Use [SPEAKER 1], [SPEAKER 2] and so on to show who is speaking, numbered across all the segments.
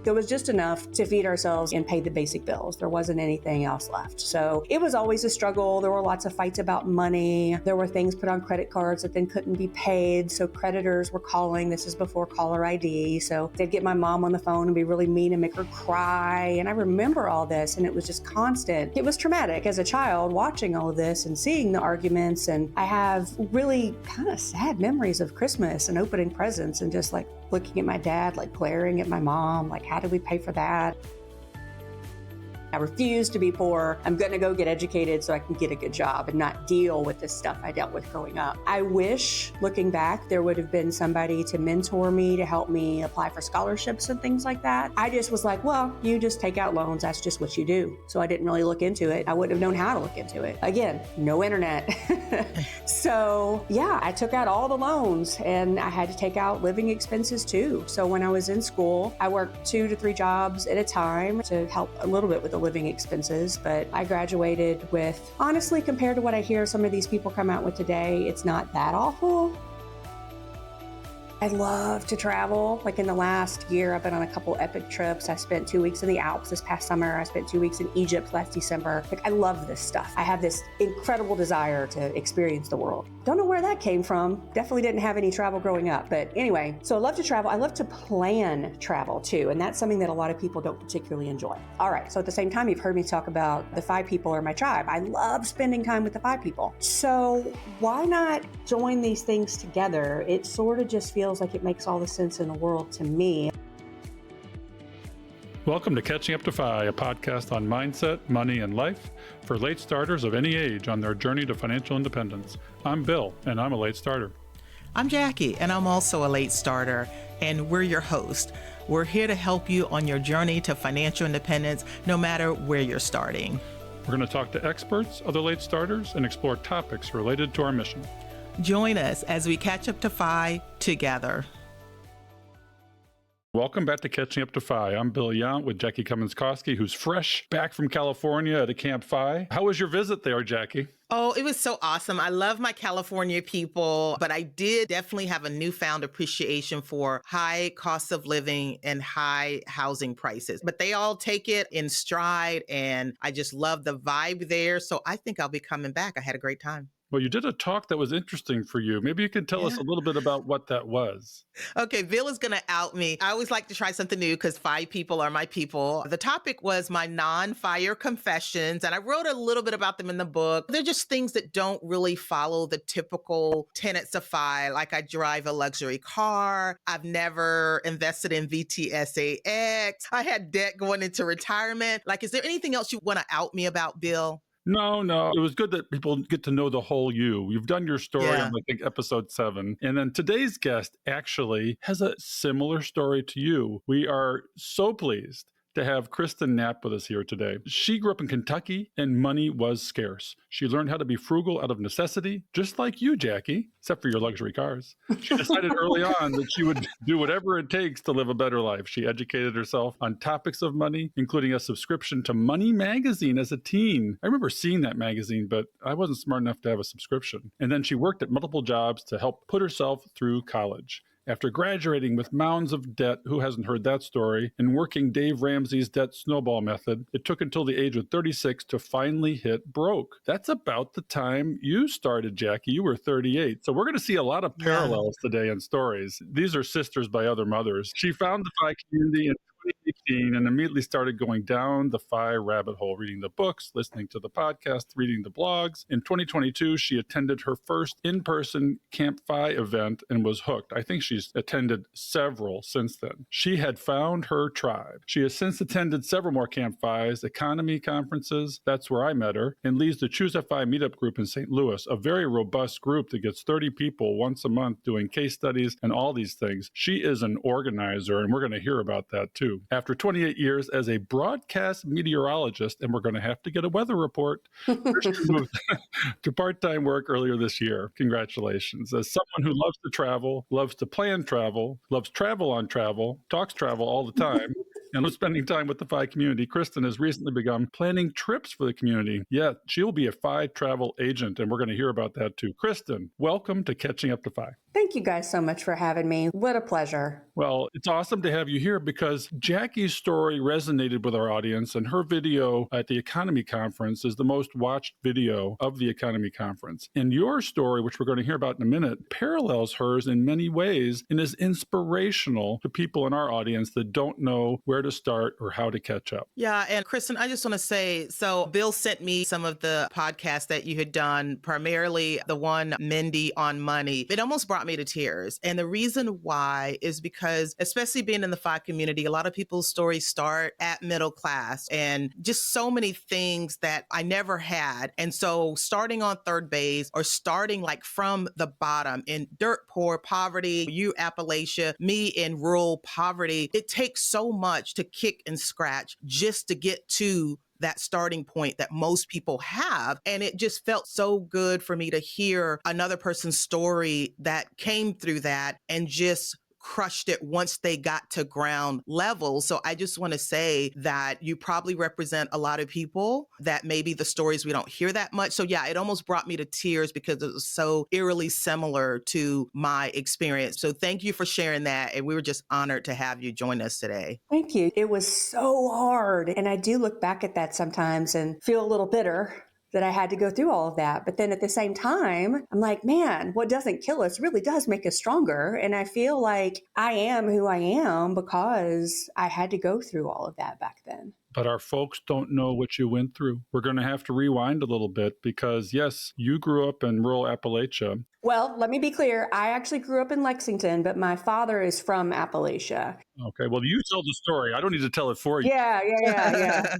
[SPEAKER 1] There was just enough to feed ourselves and pay the basic bills. There wasn't anything else left. So it was always a struggle. There were lots of fights about money. There were things put on credit cards that then couldn't be paid. So creditors were calling. This is before caller ID. So they'd get my mom on the phone and be really mean and make her cry. And I remember all this, and it was just constant. It was traumatic as a child watching all of this and seeing the arguments. And I have really kind of sad memories of Christmas and opening presents and just like looking at my dad, like glaring at my mom, like, how did we pay for that? I refuse to be poor. I'm going to go get educated so I can get a good job and not deal with this stuff I dealt with growing up. I wish, looking back, there would have been somebody to mentor me, to help me apply for scholarships and things like that. I just was like, well, you just take out loans. That's just what you do. So I didn't really look into it. I wouldn't have known how to look into it. Again, no internet. So yeah, I took out all the loans and I had to take out living expenses too. So when I was in school, I worked 2 to 3 jobs at a time to help a little bit with the living expenses, but I graduated with, honestly, compared to what I hear some of these people come out with today, it's not that awful. I love to travel. Like in the last year, I've been on a couple epic trips. I spent 2 weeks in the Alps this past summer. I spent 2 weeks in Egypt last December. Like, I love this stuff. I have this incredible desire to experience the world. Don't know where that came from. Definitely didn't have any travel growing up. But anyway, so I love to travel. I love to plan travel too. And that's something that a lot of people don't particularly enjoy. All right. So at the same time, you've heard me talk about the 5 people are my tribe. I love spending time with the 5 people. So why not join these things together? It sort of just feels like it makes all the sense in the world to me.
[SPEAKER 2] Welcome to Catching Up to FI, a podcast on mindset, money, and life for late starters of any age on their journey to financial independence. I'm Bill, and I'm a late starter.
[SPEAKER 3] I'm Jackie, and I'm also a late starter, and we're your host. We're here to help you on your journey to financial independence, no matter where you're starting.
[SPEAKER 2] We're going to talk to experts, other late starters, and explore topics related to our mission.
[SPEAKER 3] Join us as we catch up to FI together.
[SPEAKER 2] Welcome back to Catching Up to FI. I'm Bill Yount with Jackie Cummins Koski, who's fresh back from California at a CUtFI. How was your visit there, Jackie?
[SPEAKER 3] Oh, it was so awesome. I love my California people, but I did definitely have a newfound appreciation for high costs of living and high housing prices. But they all take it in stride, and I just love the vibe there. So I think I'll be coming back. I had a great time.
[SPEAKER 2] Well, you did a talk that was interesting for you. Maybe you could tell us a little bit about what that was.
[SPEAKER 3] Okay, Bill is going to out me. I always like to try something new because 5 people are my people. The topic was my non-fire confessions, and I wrote a little bit about them in the book. They're just things that don't really follow the typical tenets of FI, like I drive a luxury car. I've never invested in VTSAX. I had debt going into retirement. Like, is there anything else you want to out me about, Bill?
[SPEAKER 2] No. It was good that people get to know the whole you. You've done your story on, I think, episode 7. And then today's guest actually has a similar story to you. We are so pleased to have Kristen Knapp with us here today. She grew up in Kentucky and money was scarce. She learned how to be frugal out of necessity, just like you, Jackie, except for your luxury cars. She decided early on that she would do whatever it takes to live a better life. She educated herself on topics of money, including a subscription to Money Magazine as a teen. I remember seeing that magazine, but I wasn't smart enough to have a subscription. And then she worked at multiple jobs to help put herself through college. After graduating with mounds of debt, who hasn't heard that story, and working Dave Ramsey's debt snowball method, it took until the age of 36 to finally hit broke. That's about the time you started, Jackie. You were 38. So we're going to see a lot of parallels today in stories. These are sisters by other mothers. She found the FI community in 2018 and immediately started going down the FI rabbit hole, reading the books, listening to the podcast, reading the blogs. In 2022, she attended her first in-person CUtFI event and was hooked. I think she's attended several since then. She had found her tribe. She has since attended several more CUtFIs, economy conferences. That's where I met her, and leads the CUtFI meetup group in St. Louis, a very robust group that gets 30 people once a month doing case studies and all these things. She is an organizer, and we're going to hear about that too. After 28 years as a broadcast meteorologist, and we're going to have to get a weather report, Kristen moved to part-time work earlier this year. Congratulations. As someone who loves to travel, loves to plan travel, loves travel on travel, talks travel all the time, And spending time with the FI community, Kristen has recently begun planning trips for the community. Yeah, she'll be a FI travel agent, and we're going to hear about that too. Kristen, welcome to Catching Up to FI.
[SPEAKER 1] Thank you guys so much for having me. What a pleasure.
[SPEAKER 2] Well, it's awesome to have you here because Jackie's story resonated with our audience, and her video at the Economy Conference is the most watched video of the Economy Conference. And your story, which we're going to hear about in a minute, parallels hers in many ways and is inspirational to people in our audience that don't know where to start or how to catch up.
[SPEAKER 3] Yeah. And Kristen, I just want to say, so Bill sent me some of the podcasts that you had done, primarily the one Mindy on money. It almost brought me to tears. And the reason why is because, especially being in the FI community, a lot of people's stories start at middle class and just so many things that I never had. And so starting on third base or starting like from the bottom in dirt poor poverty, you Appalachia, me in rural poverty, it takes so much to kick and scratch just to get to that starting point that most people have. And it just felt so good for me to hear another person's story that came through that and just crushed it once they got to ground level. So I just want to say that you probably represent a lot of people that maybe the stories we don't hear that much. So yeah, it almost brought me to tears because it was so eerily similar to my experience. So thank you for sharing that. And we were just honored to have you join us today.
[SPEAKER 1] Thank you. It was so hard. And I do look back at that sometimes and feel a little bitter that I had to go through all of that. But then at the same time, I'm like, man, what doesn't kill us really does make us stronger. And I feel like I am who I am because I had to go through all of that back then.
[SPEAKER 2] But our folks don't know what you went through. We're going to have to rewind a little bit because, yes, you grew up in rural Appalachia.
[SPEAKER 1] Well, let me be clear. I actually grew up in Lexington, but my father is from Appalachia.
[SPEAKER 2] Okay, well, you tell the story. I don't need to tell it for you.
[SPEAKER 1] Yeah.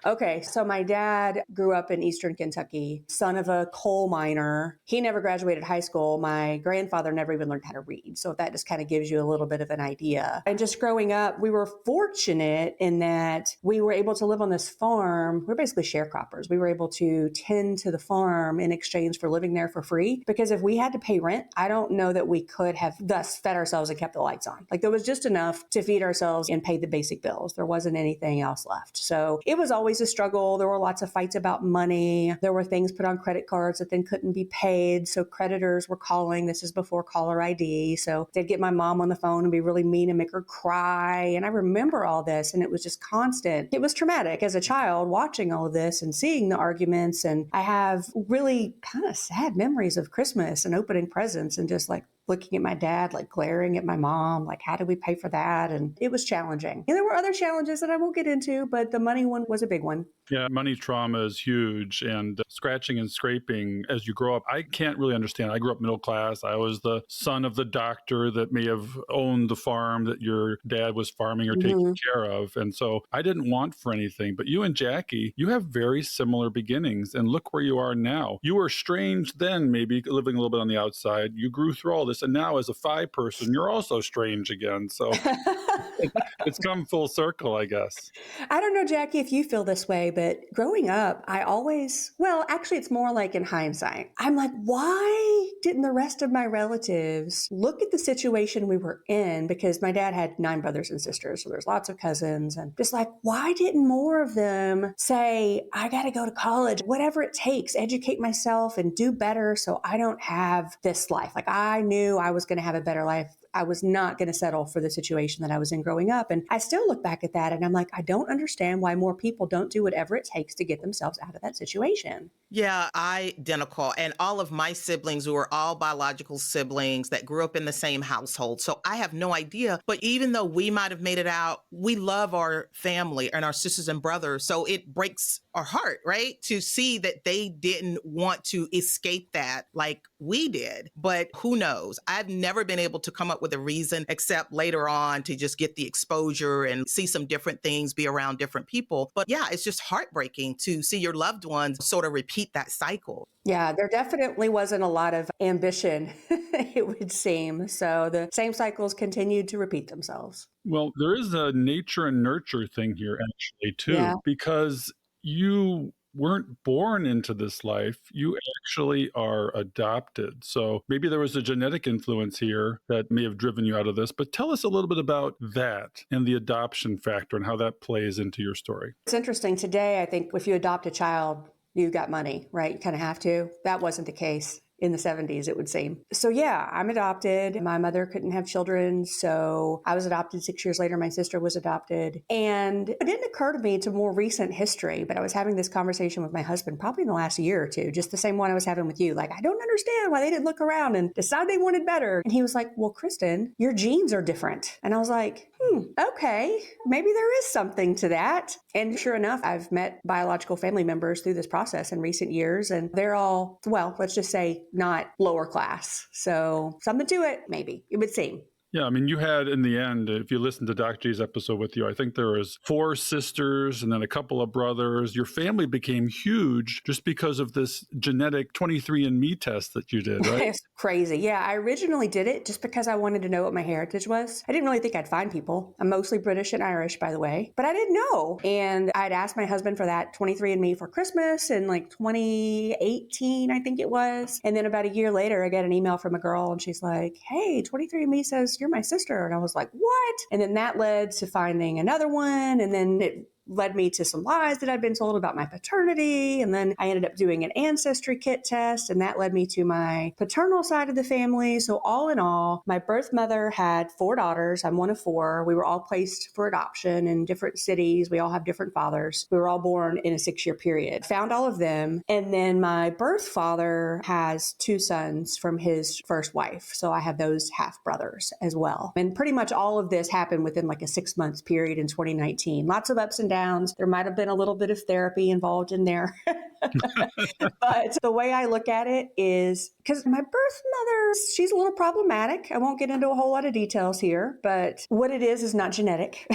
[SPEAKER 1] Okay, so my dad grew up in Eastern Kentucky, son of a coal miner. He never graduated high school. My grandfather never even learned how to read. So that just kind of gives you a little bit of an idea. And just growing up, we were fortunate in that we were able to live on this farm. We're basically sharecroppers. We were able to tend to the farm in exchange for living there for free. Because if we had to pay rent, I don't know that we could have thus fed ourselves and kept the lights on. Like there was just enough to feed ourselves and pay the basic bills. There wasn't anything else left. So it was always a struggle. There were lots of fights about money. There were things put on credit cards that then couldn't be paid. So creditors were calling. This is before caller ID. So they'd get my mom on the phone and be really mean and make her cry. And I remember all this, and it was just constant. It was traumatic as a child watching all of this and seeing the arguments. And I have really kind of sad memories of Christmas and opening presents and just like looking at my dad, like glaring at my mom, like, how do we pay for that? And it was challenging. And there were other challenges that I won't get into, but the money one was a big one.
[SPEAKER 2] Yeah, money trauma is huge, and scratching and scraping as you grow up. I can't really understand. I grew up middle class. I was the son of the doctor that may have owned the farm that your dad was farming or taking care of. And so I didn't want for anything. But you and Jackie, you have very similar beginnings, and look where you are now. You were strange then, maybe living a little bit on the outside. You grew through all this, and now as a FI person, you're also strange again. So it's come full circle, I guess.
[SPEAKER 1] I don't know, Jackie, if you feel this way, but growing up, I always, well, actually, it's more like in hindsight. I'm like, why didn't the rest of my relatives look at the situation we were in? Because my dad had 9 brothers and sisters, so there's lots of cousins. And just like, why didn't more of them say, I got to go to college, whatever it takes, educate myself and do better so I don't have this life? Like I knew I was going to have a better life. I was not going to settle for the situation that I was in growing up. And I still look back at that and I'm like, I don't understand why more people don't do whatever it takes to get themselves out of that situation.
[SPEAKER 3] Yeah, identical. And all of my siblings who were all biological siblings that grew up in the same household. So I have no idea. But even though we might have made it out, we love our family and our sisters and brothers. So it breaks our heart, right? To see that they didn't want to escape that like we did. But who knows? I've never been able to come up with a reason except later on to just get the exposure and see some different things, be around different people. But yeah, it's just heartbreaking to see your loved ones sort of repeat that cycle.
[SPEAKER 1] Yeah, there definitely wasn't a lot of ambition, it would seem. So the same cycles continued to repeat themselves.
[SPEAKER 2] Well, there is a nature and nurture thing here actually too, because you weren't born into this life. You actually are adopted. So maybe there was a genetic influence here that may have driven you out of this. But tell us a little bit about that and the adoption factor and how that plays into your story.
[SPEAKER 1] It's interesting. Today, I think if you adopt a child, you got money, right? You kind of have to. That wasn't the case in the 70s, it would seem. So yeah, I'm adopted. My mother couldn't have children, so I was adopted 6 years later. My sister was adopted. And it didn't occur to me to more recent history, but I was having this conversation with my husband probably in the last year or two, just the same one I was having with you. Like, I don't understand why they didn't look around and decide they wanted better. And he was like, well, Kristen, your genes are different. And I was like, okay, maybe there is something to that. And sure enough, I've met biological family members through this process in recent years, and they're all, well, let's just say not lower class. So something to it, maybe, it would seem.
[SPEAKER 2] Yeah, I mean, you had in the end, if you listen to Doc G's episode with you, I think there was 4 sisters and then a couple of brothers. Your family became huge just because of this genetic 23andMe test that you did, right?
[SPEAKER 1] It's crazy. Yeah, I originally did it just because I wanted to know what my heritage was. I didn't really think I'd find people. I'm mostly British and Irish, by the way, but I didn't know. And I'd asked my husband for that 23andMe for Christmas in like 2018, I think it was. And then about a year later, I got an email from a girl and she's like, hey, 23andMe says you're my sister. And I was like, what? And then that led to finding another one. And then it led me to some lies that I'd been told about my paternity. And then I ended up doing an ancestry kit test, and that led me to my paternal side of the family. So all in all, my birth mother had 4 daughters. I'm one of 4. We were all placed for adoption in different cities. We all have different fathers. We were all born in a 6-year period. Found all of them. And then my birth father has 2 sons from his first wife. So I have those half brothers as well. And pretty much all of this happened within like a 6-month period in 2019. Lots of ups and downs. There might have been a little bit of therapy involved in there. But the way I look at it is because my birth mother, she's a little problematic. I won't get into a whole lot of details here, but what it is not genetic.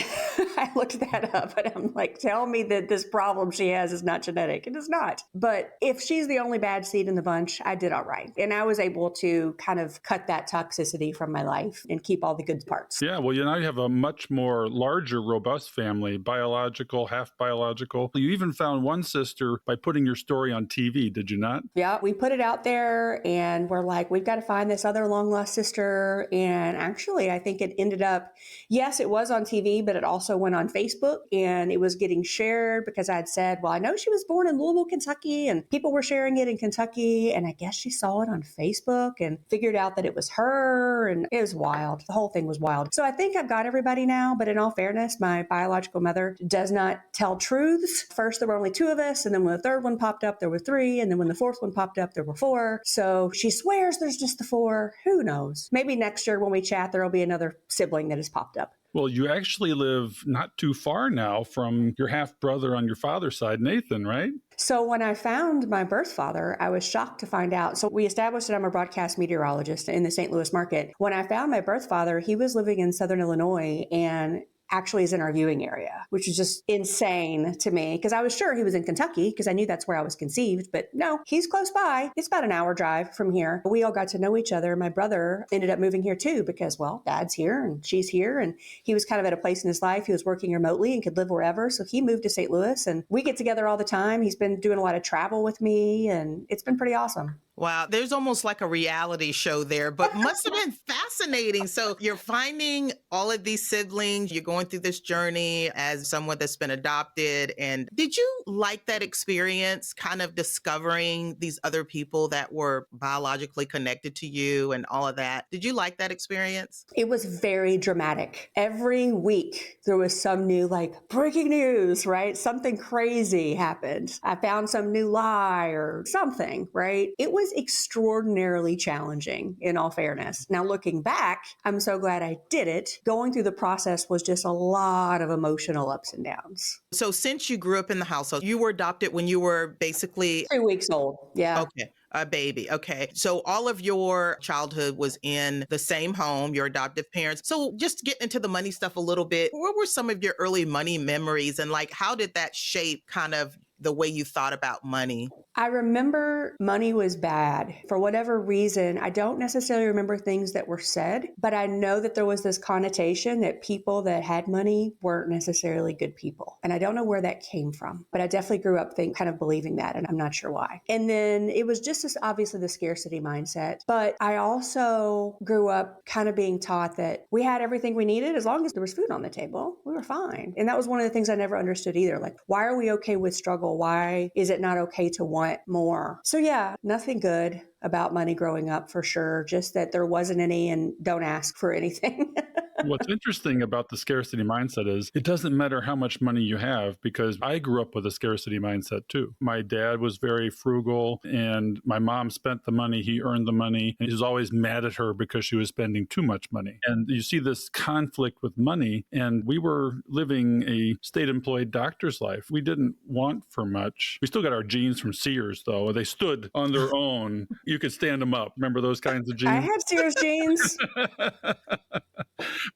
[SPEAKER 1] I looked that up and I'm like, tell me that this problem she has is not genetic. It is not. But if she's the only bad seed in the bunch, I did all right. And I was able to kind of cut that toxicity from my life and keep all the good parts.
[SPEAKER 2] Yeah, well, you now you have a much more larger, robust family, biological, half biological. You even found one sister by putting your story on TV, did you not?
[SPEAKER 1] Yeah, we put it out there and we're like, we've got to find this other long lost sister. And actually, I think it ended up, yes, it was on TV, but it also went on Facebook and it was getting shared because I had said, well, I know she was born in Louisville, Kentucky, and people were sharing it in Kentucky. And I guess she saw it on Facebook and figured out that it was her. And it was wild. The whole thing was wild. So I think I've got everybody now. But in all fairness, my biological mother does not tell truths. First, there were only 2 of us. And then when the third one popped up, there were 3. And then when the 4th one popped up, there were 4. So she swears there's just the 4. Who knows? Maybe next year when we chat, there'll be another sibling that has popped up.
[SPEAKER 2] Well, you actually live not too far now from your half brother on your father's side, Nathan, right?
[SPEAKER 1] So when I found my birth father, I was shocked to find out. So we established that I'm a broadcast meteorologist in the St. Louis market. When I found my birth father, he was living in Southern Illinois and actually is in our viewing area, which is just insane to me because I was sure he was in Kentucky because I knew that's where I was conceived. But no, he's close by. It's about an hour drive from here. We all got to know each other. My brother ended up moving here too because, well, dad's here and she's here. And he was kind of at a place in his life. He was working remotely and could live wherever. So he moved to St. Louis and we get together all the time. He's been doing a lot of travel with me and it's been pretty awesome.
[SPEAKER 3] Wow, there's almost like a reality show there, but must have been fascinating. So you're finding all of these siblings, you're going through this journey as someone that's been adopted. And did you like that experience, kind of discovering these other people that were biologically connected to you and all of that? Did you like that experience?
[SPEAKER 1] It was very dramatic. Every week there was some new like breaking news, right? Something crazy happened. I found some new lie or something, right? It was extraordinarily challenging in all fairness. Now looking back, I'm so glad I did it. Going through the process was just a lot of emotional ups and downs.
[SPEAKER 3] So since you grew up in the household, you were adopted when you were basically
[SPEAKER 1] 3 weeks old. Yeah.
[SPEAKER 3] Okay. A baby. Okay. So all of your childhood was in the same home, your adoptive parents. So just get into the money stuff a little bit. What were some of your early money memories and like, how did that shape kind of the way you thought about money?
[SPEAKER 1] I remember money was bad. For whatever reason, I don't necessarily remember things that were said, but I know that there was this connotation that people that had money weren't necessarily good people. And I don't know where that came from, but I definitely grew up kind of believing that, and I'm not sure why. And then it was just as obviously the scarcity mindset, but I also grew up kind of being taught that we had everything we needed as long as there was food on the table, we were fine. And that was one of the things I never understood either. Like, why are we okay with struggle? Why is it not okay to want more? So yeah, nothing good about money growing up for sure. Just that there wasn't any, and don't ask for anything.
[SPEAKER 2] What's interesting about the scarcity mindset is it doesn't matter how much money you have, because I grew up with a scarcity mindset too. My dad was very frugal, and my mom spent the money, he earned the money, and he was always mad at her because she was spending too much money. And you see this conflict with money, and we were living a state-employed doctor's life. We didn't want for much. We still got our jeans from Sears, though. They stood on their own. You could stand them up. Remember those kinds of jeans?
[SPEAKER 1] I had Sears jeans.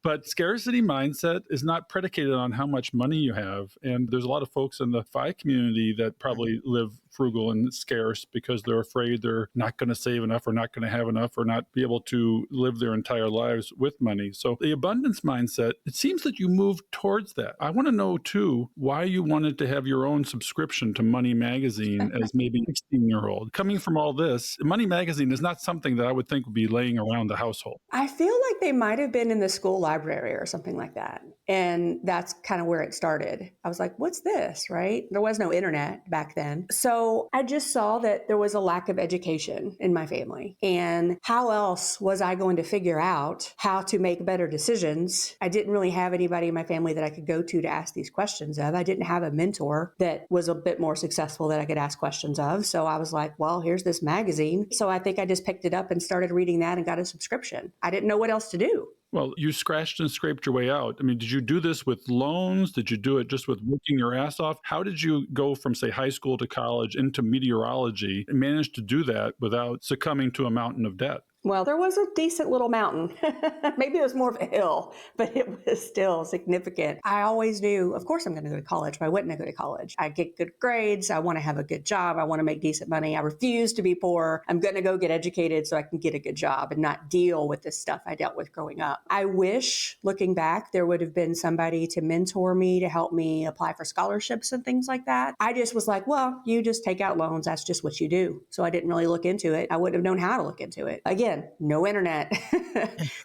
[SPEAKER 2] But scarcity mindset is not predicated on how much money you have. And there's a lot of folks in the FI community that probably live frugal and scarce because they're afraid they're not going to save enough or not going to have enough or not be able to live their entire lives with money. So the abundance mindset, it seems that you move towards that. I want to know too why you wanted to have your own subscription to Money Magazine as maybe a 16-year-old. Coming from all this, Money Magazine is not something that I would think would be laying around the household.
[SPEAKER 1] I feel like they might have been in the school library or something like that. And that's kind of where it started. I was like, what's this, right? There was no internet back then. So I just saw that there was a lack of education in my family. And how else was I going to figure out how to make better decisions? I didn't really have anybody in my family that I could go to ask these questions of. I didn't have a mentor that was a bit more successful that I could ask questions of. So I was like, well, here's this magazine. So I think I just picked it up and started reading that and got a subscription. I didn't know what else to do.
[SPEAKER 2] Well, you scratched and scraped your way out. I mean, did you do this with loans? Did you do it just with working your ass off? How did you go from, say, high school to college into meteorology and manage to do that without succumbing to a mountain of debt?
[SPEAKER 1] Well, there was a decent little mountain. Maybe it was more of a hill, but it was still significant. I always knew, of course, I'm going to go to college. Why wouldn't I go to college? I get good grades. I want to have a good job. I want to make decent money. I refuse to be poor. I'm going to go get educated so I can get a good job and not deal with the stuff I dealt with growing up. I wish, looking back, there would have been somebody to mentor me, to help me apply for scholarships and things like that. I just was like, well, you just take out loans. That's just what you do. So I didn't really look into it. I wouldn't have known how to look into it. Again, no internet.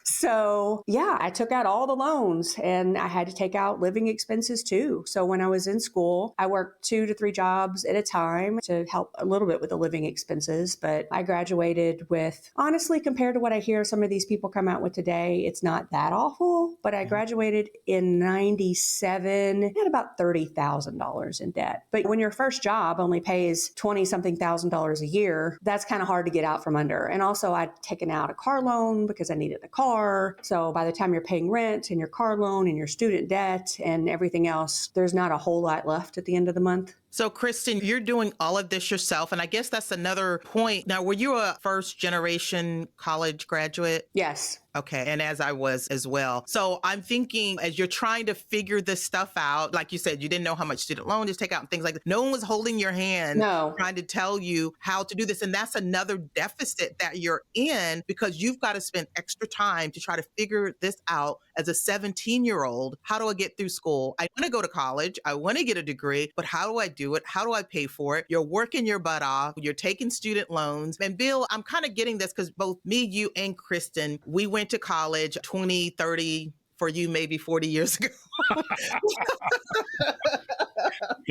[SPEAKER 1] So yeah, I took out all the loans and I had to take out living expenses too. So when I was in school, I worked 2 to 3 jobs at a time to help a little bit with the living expenses. But I graduated with, honestly, compared to what I hear some of these people come out with today, it's not that awful. But I graduated in 97 at about $30,000 in debt. But when your first job only pays 20 something thousand dollars a year, that's kind of hard to get out from under. And also I'd taken out a car loan because I needed a car. So by the time you're paying rent and your car loan and your student debt and everything else, there's not a whole lot left at the end of the month.
[SPEAKER 3] So, Kristin, you're doing all of this yourself. And I guess that's another point. Now, were you a first generation college graduate?
[SPEAKER 1] Yes.
[SPEAKER 3] Okay. And as I was as well. So I'm thinking as you're trying to figure this stuff out, like you said, you didn't know how much student loan to take out and things like that. No one was holding your hand trying to tell you how to do this. And that's another deficit that you're in because you've got to spend extra time to try to figure this out as a 17-year-old. How do I get through school? I want to go to college. I want to get a degree, but how do I do it? How do I pay for it? You're working your butt off. You're taking student loans. And Bill, I'm kind of getting this because both me, you, and Kristin, we went to college 20, 30, for you, maybe 40 years ago.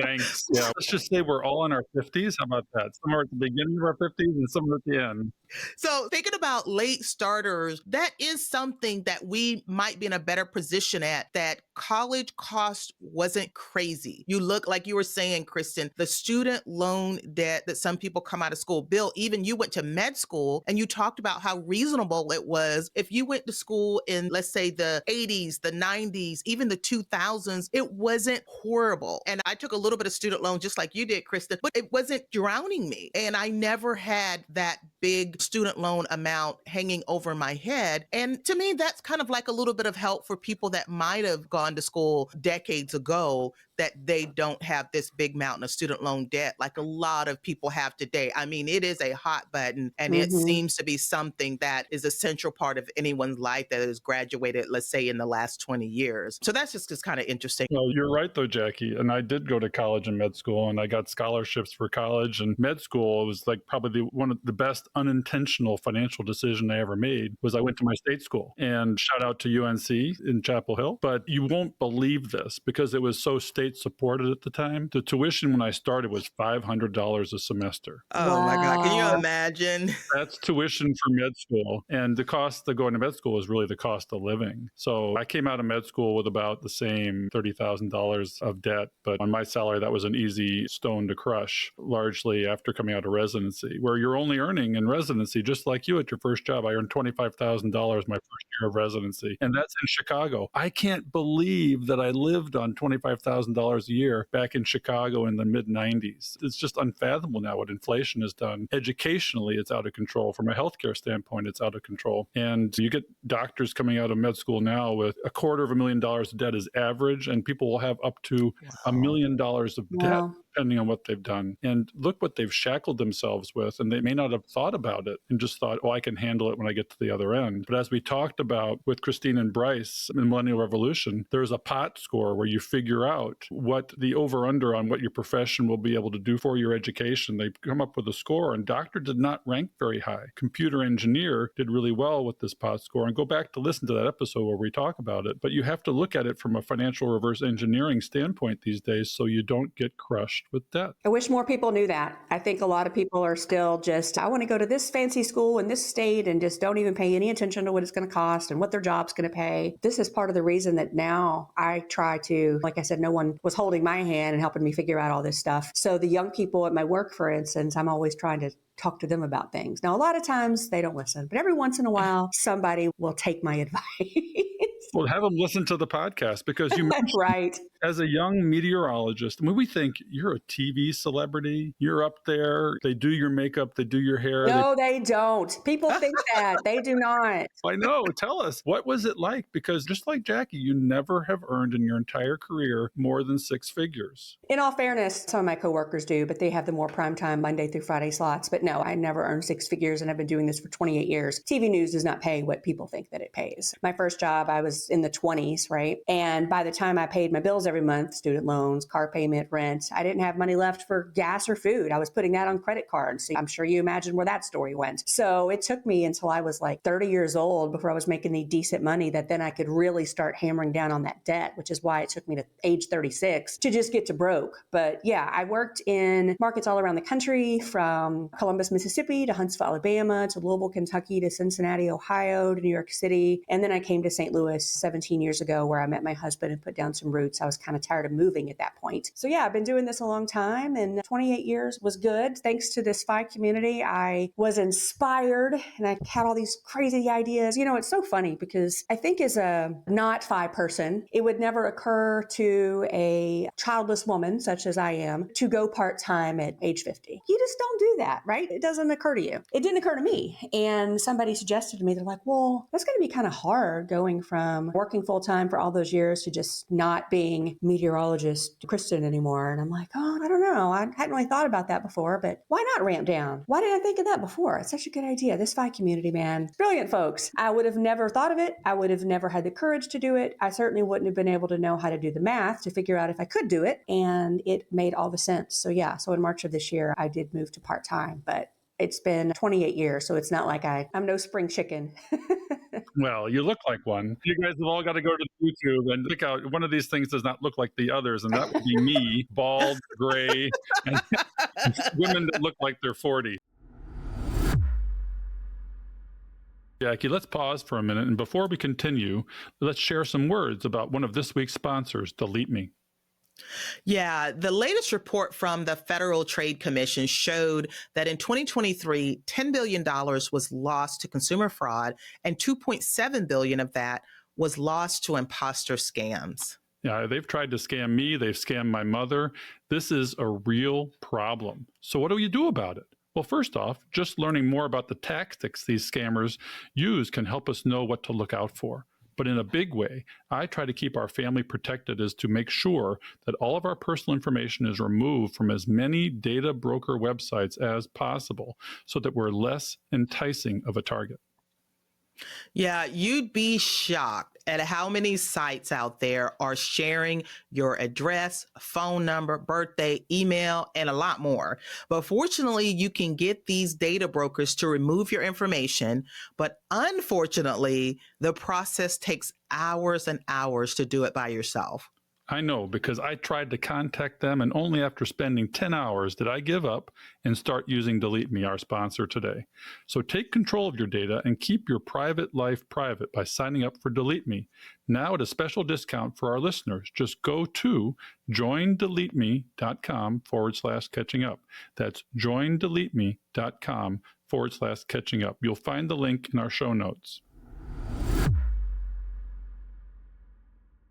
[SPEAKER 2] Thanks. Yeah. Let's just say we're all in our 50s. How about that? Some are at the beginning of our 50s and some are at the end.
[SPEAKER 3] So thinking about late starters, that is something that we might be in a better position at, that college cost wasn't crazy. You look like you were saying, Kristin, the student loan debt that some people come out of school. Bill, even you went to med school and you talked about how reasonable it was. If you went to school in, let's say, the 80s, the 90s, even the 2000s, it wasn't horrible. And I took a little bit of student loan just like you did, Kristin, but it wasn't drowning me. And I never had that big student loan amount hanging over my head. And to me, that's kind of like a little bit of help for people that might have gone to school decades ago that they don't have this big mountain of student loan debt like a lot of people have today. I mean, it is a hot button, and it seems to be something that is a central part of anyone's life that has graduated, let's say, in the last 20 years. So that's just kind of interesting.
[SPEAKER 2] Well, you're right, though, Jackie. And I did go to college and med school, and I got scholarships for college and med school. It was like probably one of the best unintentional financial decision I ever made was I went to my state school. And shout out to UNC in Chapel Hill. But you won't believe this because it was so state supported at the time. The tuition when I started was $500 a semester.
[SPEAKER 3] Oh my God. Can you imagine?
[SPEAKER 2] That's tuition for med school. And the cost of going to med school is really the cost of living. So I came out of med school with about the same $30,000 of debt. But on my salary, that was an easy stone to crush, largely after coming out of residency, where you're only earning in residency, just like you at your first job. I earned $25,000 my first year of residency. And that's in Chicago. I can't believe that I lived on $25,000 a year back in Chicago in the mid 90s. It's just unfathomable now what inflation has done. Educationally, it's out of control. From a healthcare standpoint, it's out of control. And you get doctors coming out of med school now with $250,000 of debt as average, and people will have up to $1 million of debt, depending on what they've done. And look what they've shackled themselves with. And they may not have thought about it and just thought, oh, I can handle it when I get to the other end. But as we talked about with Christine and Bryce in Millennial Revolution, there's a pot score where you figure out what the over-under on what your profession will be able to do for your education. They come up with a score, and doctor did not rank very high. Computer engineer did really well with this pot score. And go back to listen to that episode where we talk about it. But you have to look at it from a financial reverse engineering standpoint these days so you don't get crushed with debt.
[SPEAKER 1] I wish more people knew that. I think a lot of people are still just, I want to go to this fancy school in this state and just don't even pay any attention to what it's going to cost and what their job's going to pay. This is part of the reason that now I try to, like I said, no one was holding my hand and helping me figure out all this stuff. So the young people at my work, for instance, I'm always trying to talk to them about things. Now, a lot of times they don't listen, but every once in a while, somebody will take my advice.
[SPEAKER 2] Well, have them listen to the podcast because you mentioned
[SPEAKER 1] right.
[SPEAKER 2] As a young meteorologist, I mean, we think you're a TV celebrity. You're up there. They do your makeup. They do your hair.
[SPEAKER 1] No, they don't. People think that. They do not.
[SPEAKER 2] I know. Tell us, what was it like? Because just like Jackie, you never have earned in your entire career more than 6 figures.
[SPEAKER 1] In all fairness, some of my coworkers do, but they have the more primetime Monday through Friday slots. But no, I never earned 6 figures, and I've been doing this for 28 years. TV news does not pay what people think that it pays. My first job, I was in the 20s, right? And by the time I paid my bills every month, student loans, car payment, rent, I didn't have money left for gas or food. I was putting that on credit cards. So I'm sure you imagine where that story went. So it took me until I was like 30 years old before I was making the decent money that then I could really start hammering down on that debt, which is why it took me to age 36 to just get to broke. But yeah, I worked in markets all around the country, from Columbus, Mississippi to Huntsville, Alabama to Louisville, Kentucky to Cincinnati, Ohio to New York City. And then I came to St. Louis 17 years ago where I met my husband and put down some roots. I was kind of tired of moving at that point. So yeah, I've been doing this a long time, and 28 years was good. Thanks to this FI community, I was inspired and I had all these crazy ideas. You know, it's so funny because I think as a not FI person, it would never occur to a childless woman such as I am to go part-time at age 50. You just don't do that, right? It doesn't occur to you. It didn't occur to me. And somebody suggested to me, they're like, well, that's going to be kind of hard going from working full-time for all those years to just not being meteorologist Kristen anymore. And I'm like, oh, I don't know. I hadn't really thought about that before, but why not ramp down? Why did I think of that before? It's such a good idea. This FI community, man, brilliant folks. I would have never thought of it. I would have never had the courage to do it. I certainly wouldn't have been able to know how to do the math to figure out if I could do it. And it made all the sense. So yeah, so in March of this year, I did move to part-time, but it's been 28 years. So it's not like I'm no spring chicken.
[SPEAKER 2] Well, you look like one. You guys have all got to go to YouTube and pick out one of these things does not look like the others. And that would be me, bald, gray, and women that look like they're 40. Jackie, let's pause for a minute. And before we continue, let's share some words about one of this week's sponsors, Delete Me.
[SPEAKER 3] Yeah, the latest report from the Federal Trade Commission showed that in 2023, $10 billion was lost to consumer fraud, and $2.7 billion of that was lost to imposter scams.
[SPEAKER 2] Yeah, they've tried to scam me. They've scammed my mother. This is a real problem. So what do you do about it? Well, first off, just learning more about the tactics these scammers use can help us know what to look out for. But in a big way, I try to keep our family protected is to make sure that all of our personal information is removed from as many data broker websites as possible so that we're less enticing of a target.
[SPEAKER 3] Yeah, you'd be shocked at how many sites out there are sharing your address, phone number, birthday, email, and a lot more. But fortunately, you can get these data brokers to remove your information. But unfortunately, the process takes hours and hours to do it by yourself.
[SPEAKER 2] I know, because I tried to contact them, and only after spending 10 hours did I give up and start using Delete Me, our sponsor today. So take control of your data and keep your private life private by signing up for Delete Me. Now at a special discount for our listeners, just go to joindeleteme.com/catching up. That's joindeleteme.com/catching up. You'll find the link in our show notes.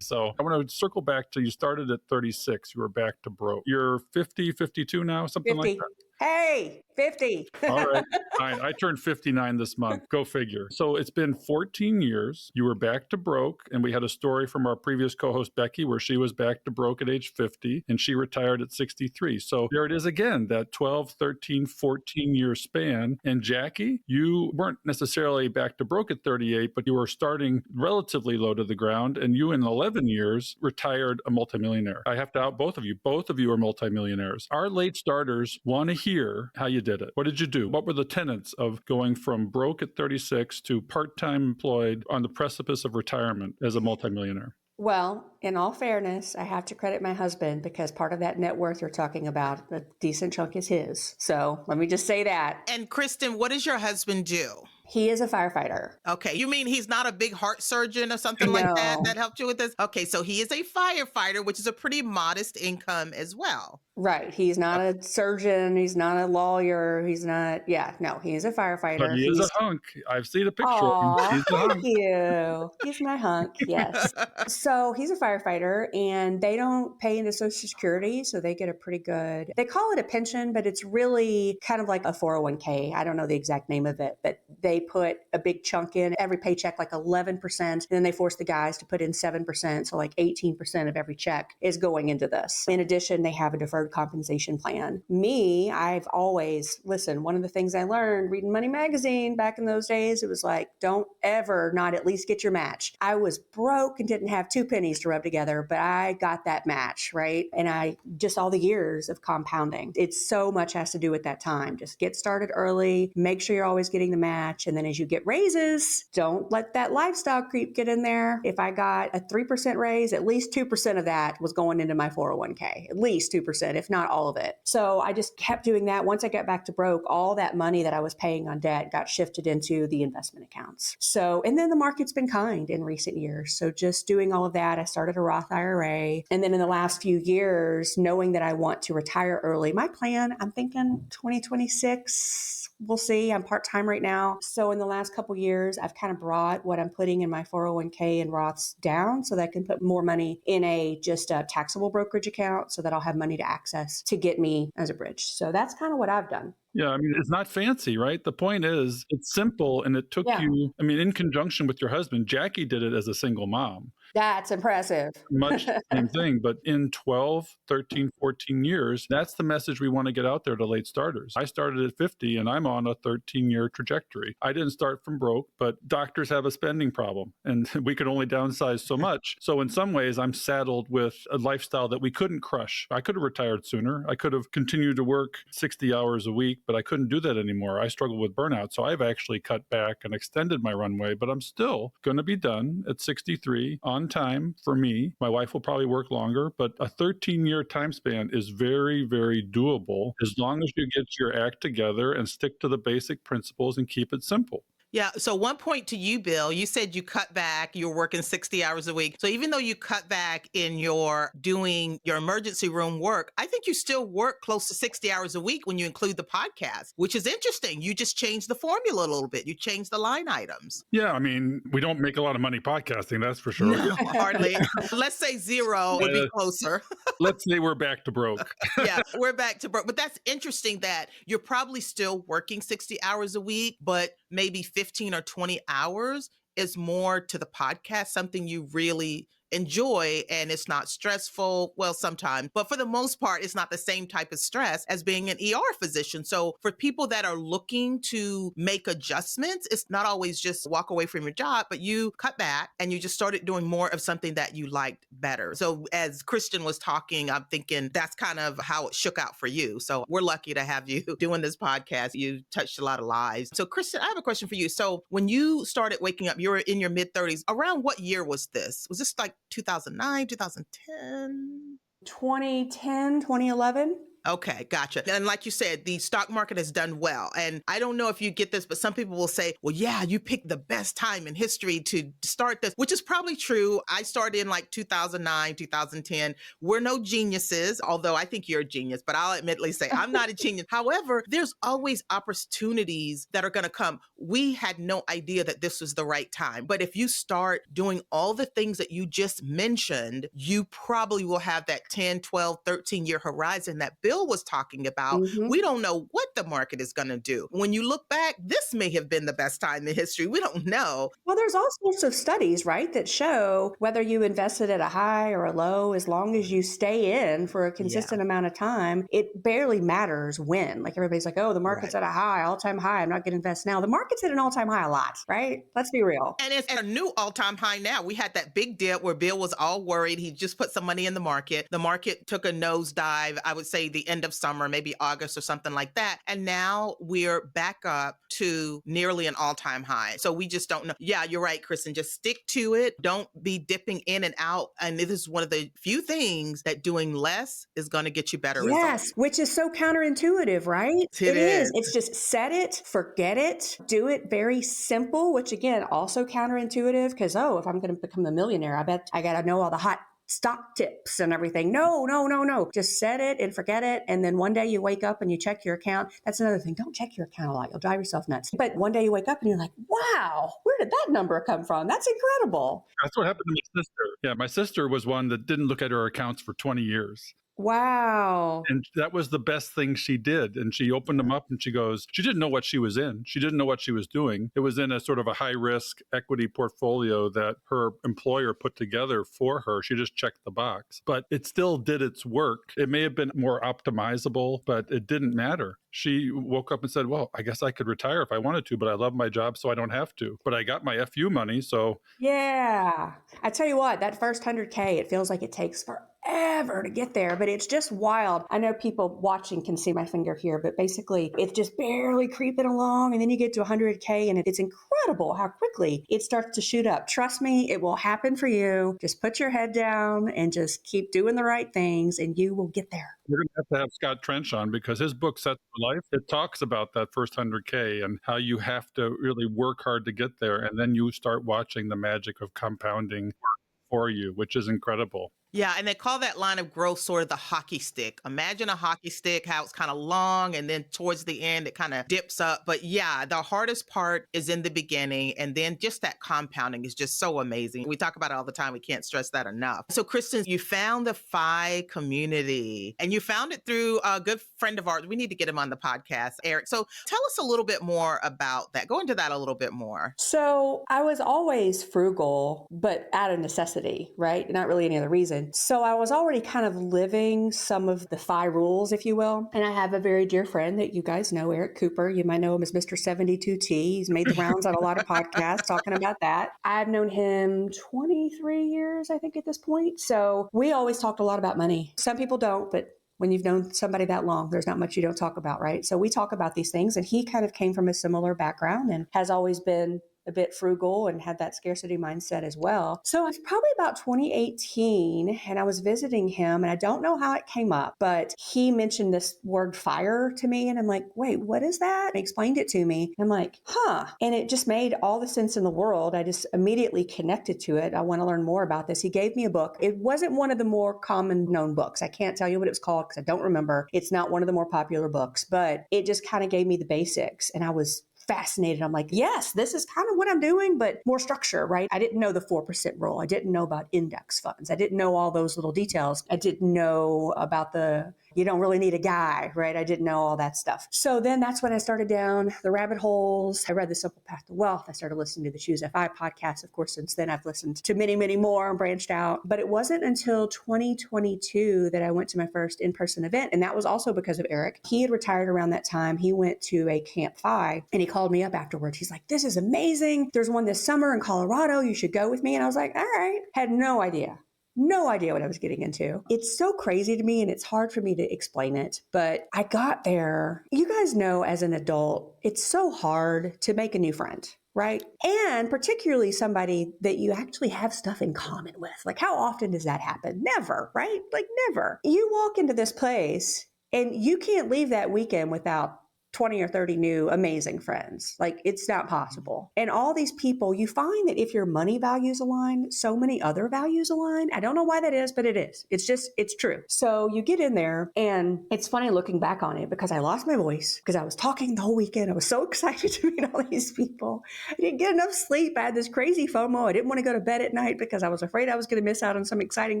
[SPEAKER 2] So I want to circle back to you started at 36. You were back to broke. You're 50, 52 now, something
[SPEAKER 1] 50.
[SPEAKER 2] like that?
[SPEAKER 1] Hey, 50.
[SPEAKER 2] All right. Fine. I turned 59 this month. Go figure. So it's been 14 years. You were back to broke. And we had a story from our previous co-host, Becky, where she was back to broke at age 50 and she retired at 63. So there it is again, that 12, 13, 14-year span. And Jackie, you weren't necessarily back to broke at 38, but you were starting relatively low to the ground. And you in 11 years retired a multimillionaire. I have to out both of you. Both of you are multimillionaires. Our late starters want to hear how you did it. What did you do? What were the tenets of going from broke at 36 to part-time employed on the precipice of retirement as a multimillionaire?
[SPEAKER 1] Well, in all fairness, I have to credit my husband because part of that net worth you're talking about, a decent chunk is his. So let me just say that.
[SPEAKER 3] And Kristen, what does your husband do?
[SPEAKER 1] He is a firefighter.
[SPEAKER 3] Okay. You mean he's not a big heart surgeon or something like that
[SPEAKER 1] No.
[SPEAKER 3] that helped you with this? Okay. So he is a firefighter, which is a pretty modest income as well.
[SPEAKER 1] Right. He's not a surgeon. He's not a lawyer. He's not, he's a firefighter.
[SPEAKER 2] But he is a hunk. I've seen a picture
[SPEAKER 1] Aw,
[SPEAKER 2] of him. He's a hunk.
[SPEAKER 1] thank you. He's my hunk, yes. So he's a firefighter and they don't pay into Social Security. So they get a pretty good, they call it a pension, but it's really kind of like a 401k. I don't know the exact name of it, but they put a big chunk in every paycheck, like 11%. And then they force the guys to put in 7%. So like 18% of every check is going into this. In addition, they have a deferred compensation plan. Me, I've always, one of the things I learned reading Money Magazine back in those days, it was like, don't ever not at least get your match. I was broke and didn't have 2 pennies to rub together, but I got that match, right? And I just all the years of compounding. It's so much has to do with that time. Just get started early, make sure you're always getting the match. And then as you get raises, don't let that lifestyle creep get in there. If I got a 3% raise, at least 2% of that was going into my 401k, at least 2%, if not all of it. So I just kept doing that. Once I got back to broke, all that money that I was paying on debt got shifted into the investment accounts. So, and then the market's been kind in recent years. So just doing all of that, I started a Roth IRA. And then in the last few years, knowing that I want to retire early, my plan, I'm thinking 2026. We'll see. I'm part-time right now. So in the last couple years, I've kind of brought what I'm putting in my 401k and Roths down so that I can put more money in a taxable brokerage account so that I'll have money to access to get me as a bridge. So that's kind of what I've done.
[SPEAKER 2] Yeah, I mean, it's not fancy, right? The point is, it's simple, and it took you, I mean, in conjunction with your husband, Jackie did it as a single mom.
[SPEAKER 1] That's impressive.
[SPEAKER 2] Much the same thing, but in 12, 13, 14 years, that's the message we want to get out there to late starters. I started at 50 and I'm on a 13-year trajectory. I didn't start from broke, but doctors have a spending problem and we could only downsize so much. So in some ways, I'm saddled with a lifestyle that we couldn't crush. I could have retired sooner. I could have continued to work 60 hours a week, but I couldn't do that anymore. I struggle with burnout. So I've actually cut back and extended my runway, but I'm still going to be done at 63 on time for me. My wife will probably work longer, but a 13-year time span is very, very doable as long as you get your act together and stick to the basic principles and keep it simple.
[SPEAKER 3] Yeah. So one point to you, Bill, you said you cut back, you were working 60 hours a week. So even though you cut back in your doing your emergency room work, I think you still work close to 60 hours a week when you include the podcast, which is interesting. You just changed the formula a little bit. You changed the line items.
[SPEAKER 2] Yeah. I mean, we don't make a lot of money podcasting, that's for sure.
[SPEAKER 3] No, hardly. Let's say zero would be closer.
[SPEAKER 2] Let's say we're back to broke.
[SPEAKER 3] Yeah, we're back to broke. But that's interesting that you're probably still working 60 hours a week, but maybe 15 or 20 hours is more to the podcast something you really enjoy and it's not stressful? Well, sometimes, but for the most part, it's not the same type of stress as being an ER physician. So for people that are looking to make adjustments, it's not always just walk away from your job, but you cut back and you just started doing more of something that you liked better. So as Kristen was talking, I'm thinking that's kind of how it shook out for you. So we're lucky to have you doing this podcast. You touched a lot of lives. So Kristen, I have a question for you. So when you started waking up, you were in your mid 30s. Around what year was this? Was this like 2009, 2010?
[SPEAKER 1] 2010, 2011.
[SPEAKER 3] Okay, gotcha. And like you said, the stock market has done well. And I don't know if you get this, but some people will say, well, yeah, you picked the best time in history to start this, which is probably true. I started in like 2009, 2010. We're no geniuses, although I think you're a genius, but I'll admittedly say I'm not a genius. However, there's always opportunities that are going to come. We had no idea that this was the right time. But if you start doing all the things that you just mentioned, you probably will have that 10, 12, 13-year horizon that Bill was talking about. We don't know what the market is going to do. When you look back, this may have been the best time in history. We don't know.
[SPEAKER 1] Well, there's all sorts of studies, right, that show whether you invested at a high or a low, as long as you stay in for a consistent amount of time, it barely matters when. Like everybody's like, oh, the market's at a high, all-time high. I'm not going to invest now. The market's at an all-time high a lot, right? Let's be real.
[SPEAKER 3] And it's at a new all-time high now. We had that big dip where Bill was all worried. He just put some money in the market. The market took a nosedive, I would say the end of summer, maybe August or something like that. And now we're back up to nearly an all-time high. So we just don't know. Yeah, you're right, Kristen. Just stick to it. Don't be dipping in and out. And this is one of the few things that doing less is going to get you better results.
[SPEAKER 1] Yes, which is so counterintuitive, right?
[SPEAKER 3] It is.
[SPEAKER 1] It's just set it, forget it, do it very simple, which again, also counterintuitive because, oh, if I'm going to become a millionaire, I bet I got to know all the hot stock tips and everything. No. Just set it and forget it. And then one day you wake up and you check your account. That's another thing. Don't check your account a lot. You'll drive yourself nuts. But one day you wake up and you're like, wow, where did that number come from? That's incredible.
[SPEAKER 2] That's what happened to my sister. Yeah, my sister was one that didn't look at her accounts for 20 years.
[SPEAKER 1] Wow.
[SPEAKER 2] And that was the best thing she did. And she opened them up and she goes, she didn't know what she was in. She didn't know what she was doing. It was in a sort of a high risk equity portfolio that her employer put together for her. She just checked the box, but it still did its work. It may have been more optimizable, but it didn't matter. She woke up and said, well, I guess I could retire if I wanted to, but I love my job, so I don't have to. But I got my FU money, so.
[SPEAKER 1] Yeah. I tell you what, that first 100K, it feels like it takes forever to get there, but it's just wild. I know people watching can see my finger here, but basically it's just barely creeping along. And then you get to 100K and it's incredible how quickly it starts to shoot up. Trust me, it will happen for you. Just put your head down and just keep doing the right things and you will get there.
[SPEAKER 2] We're going to have Scott Trench on because his book, Set for Life, it talks about that first 100K and how you have to really work hard to get there. And then you start watching the magic of compounding work for you, which is incredible.
[SPEAKER 3] Yeah, and they call that line of growth sort of the hockey stick. Imagine a hockey stick, how it's kind of long, and then towards the end, it kind of dips up. But yeah, the hardest part is in the beginning, and then just that compounding is just so amazing. We talk about it all the time. We can't stress that enough. So, Kristen, you found the FI community, and you found it through a good friend of ours. We need to get him on the podcast, Eric. So tell us a little bit more about that. Go into that a little bit more.
[SPEAKER 1] So I was always frugal, but out of necessity, right? Not really any other reason. So I was already kind of living some of the FI rules, if you will. And I have a very dear friend that you guys know, Eric Cooper. You might know him as Mr. 72T. He's made the rounds on a lot of podcasts talking about that. I've known him 23 years, I think, at this point. So we always talked a lot about money. Some people don't, but when you've known somebody that long, there's not much you don't talk about, right? So we talk about these things. And he kind of came from a similar background and has always been a bit frugal and had that scarcity mindset as well. So it's probably about 2018 and I was visiting him and I don't know how it came up, but he mentioned this word fire to me and I'm like, wait, what is that? He explained it to me. I'm like, huh. And it just made all the sense in the world. I just immediately connected to it. I want to learn more about this. He gave me a book. It wasn't one of the more common known books. I can't tell you what it was called because I don't remember. It's not one of the more popular books, but it just kind of gave me the basics and I was fascinated. I'm like, yes, this is kind of what I'm doing, but more structure, right? I didn't know the 4% rule. I didn't know about index funds. I didn't know all those little details. I didn't know about the You don't really need a guy, right? I didn't know all that stuff. So then that's when I started down the rabbit holes. I read The Simple Path to Wealth. I started listening to the CUtFI podcast. Of course, since then I've listened to many, many more and branched out. But it wasn't until 2022 that I went to my first in-person event. And that was also because of Eric. He had retired around that time. He went to a CUtFI and he called me up afterwards. He's like, this is amazing. There's one this summer in Colorado. You should go with me. And I was like, all right. Had no idea. No idea what I was getting into. It's so crazy to me and it's hard for me to explain it, but I got there. You guys know as an adult, it's so hard to make a new friend, right? And particularly somebody that you actually have stuff in common with. Like how often does that happen? Never, right? Like never. You walk into this place and you can't leave that weekend without 20 or 30 new amazing friends. Like it's not possible. And all these people, you find that if your money values align, so many other values align. I don't know why that is, but it is. It's true. So you get in there and it's funny looking back on it because I lost my voice because I was talking the whole weekend. I was so excited to meet all these people. I didn't get enough sleep. I had this crazy FOMO. I didn't want to go to bed at night because I was afraid I was going to miss out on some exciting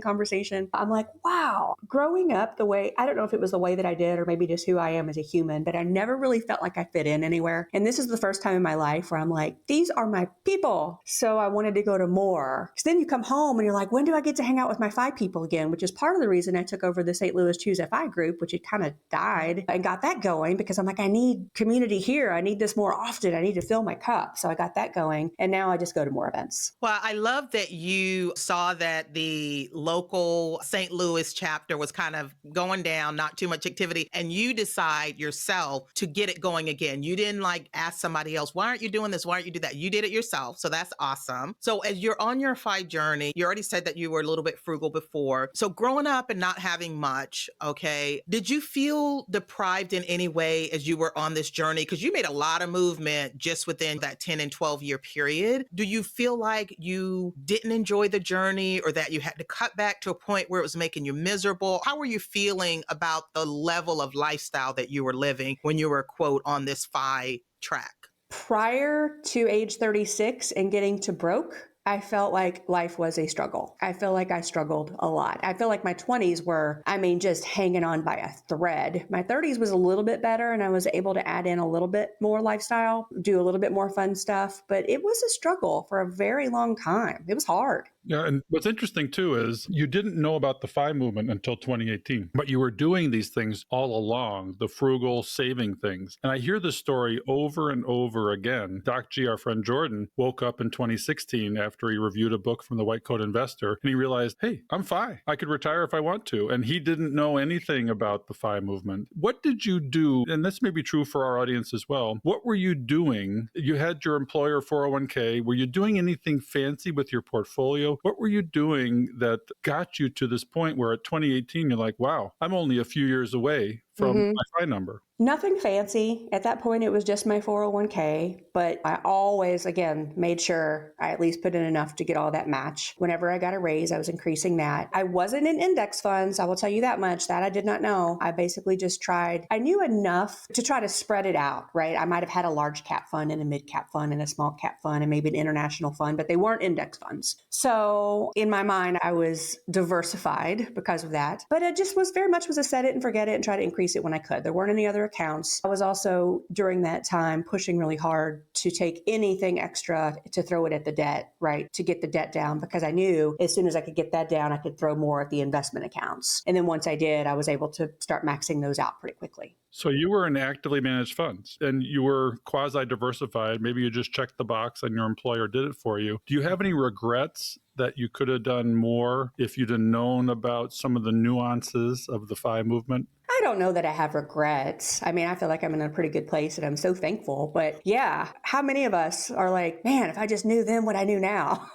[SPEAKER 1] conversation. I'm like, wow, growing up the way, I don't know if it was the way that I did or maybe just who I am as a human, but I never really felt like I fit in anywhere. And this is the first time in my life where I'm like, these are my people. So I wanted to go to more. So then you come home and you're like, when do I get to hang out with my FI people again? Which is part of the reason I took over the St. Louis CUtFI group, which had kind of died, and got that going because I'm like, I need community here. I need this more often. I need to fill my cup. So I got that going. And now I just go to more events.
[SPEAKER 3] Well, I love that you saw that the local St. Louis chapter was kind of going down, not too much activity, and you decide yourself to get it going again. You didn't like ask somebody else, why aren't you doing this? Why aren't you do that? You did it yourself. So that's awesome. So as you're on your FI journey, you already said that you were a little bit frugal before. So growing up and not having much, okay, did you feel deprived in any way as you were on this journey? Because you made a lot of movement just within that 10 and 12 year period. Do you feel like you didn't enjoy the journey or that you had to cut back to a point where it was making you miserable? How were you feeling about the level of lifestyle that you were living when you were, quote, on this FI track?
[SPEAKER 1] Prior to age 36 and getting to broke, I felt like life was a struggle. I feel like I struggled a lot. I feel like my 20s were, just hanging on by a thread. My 30s was a little bit better and I was able to add in a little bit more lifestyle, do a little bit more fun stuff, but it was a struggle for a very long time. It was hard.
[SPEAKER 2] Yeah, and what's interesting too is you didn't know about the FI movement until 2018, but you were doing these things all along, the frugal saving things. And I hear this story over and over again. Doc G, our friend Jordan, woke up in 2016 after he reviewed a book from the White Coat Investor, and he realized, hey, I'm FI. I could retire if I want to. And he didn't know anything about the FI movement. What did you do? And this may be true for our audience as well. What were you doing? You had your employer 401k. Were you doing anything fancy with your portfolio? What were you doing that got you to this point where at 2018, you're like, wow, I'm only a few years away from my FI number?
[SPEAKER 1] Nothing fancy. At that point, it was just my 401k, but I always, again, made sure I at least put in enough to get all that match. Whenever I got a raise, I was increasing that. I wasn't in index funds. I will tell you that much. That I did not know. I basically just tried. I knew enough to try to spread it out, right? I might have had a large cap fund and a mid cap fund and a small cap fund and maybe an international fund, but they weren't index funds. So in my mind, I was diversified because of that. But it just was very much was a set it and forget it and try to increase it when I could. There weren't any other accounts. I was also during that time pushing really hard to take anything extra to throw it at the debt, right? To get the debt down because I knew as soon as I could get that down, I could throw more at the investment accounts. And then once I did, I was able to start maxing those out pretty quickly.
[SPEAKER 2] So you were in actively managed funds and you were quasi-diversified. Maybe you just checked the box and your employer did it for you. Do you have any regrets that you could have done more if you'd have known about some of the nuances of the FI movement?
[SPEAKER 1] I don't know that I have regrets. I feel like I'm in a pretty good place and I'm so thankful. But yeah, how many of us are like, man, if I just knew then what I knew now?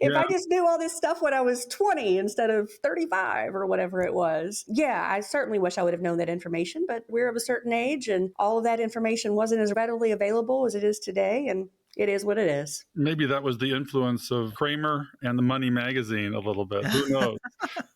[SPEAKER 1] If I just knew all this stuff when I was 20 instead of 35 or whatever it was. Yeah, I certainly wish I would have known that information, but we're of a certain age and all of that information wasn't as readily available as it is today. And It is what it is.
[SPEAKER 2] Maybe that was the influence of Kramer and the Money magazine a little bit. Who knows?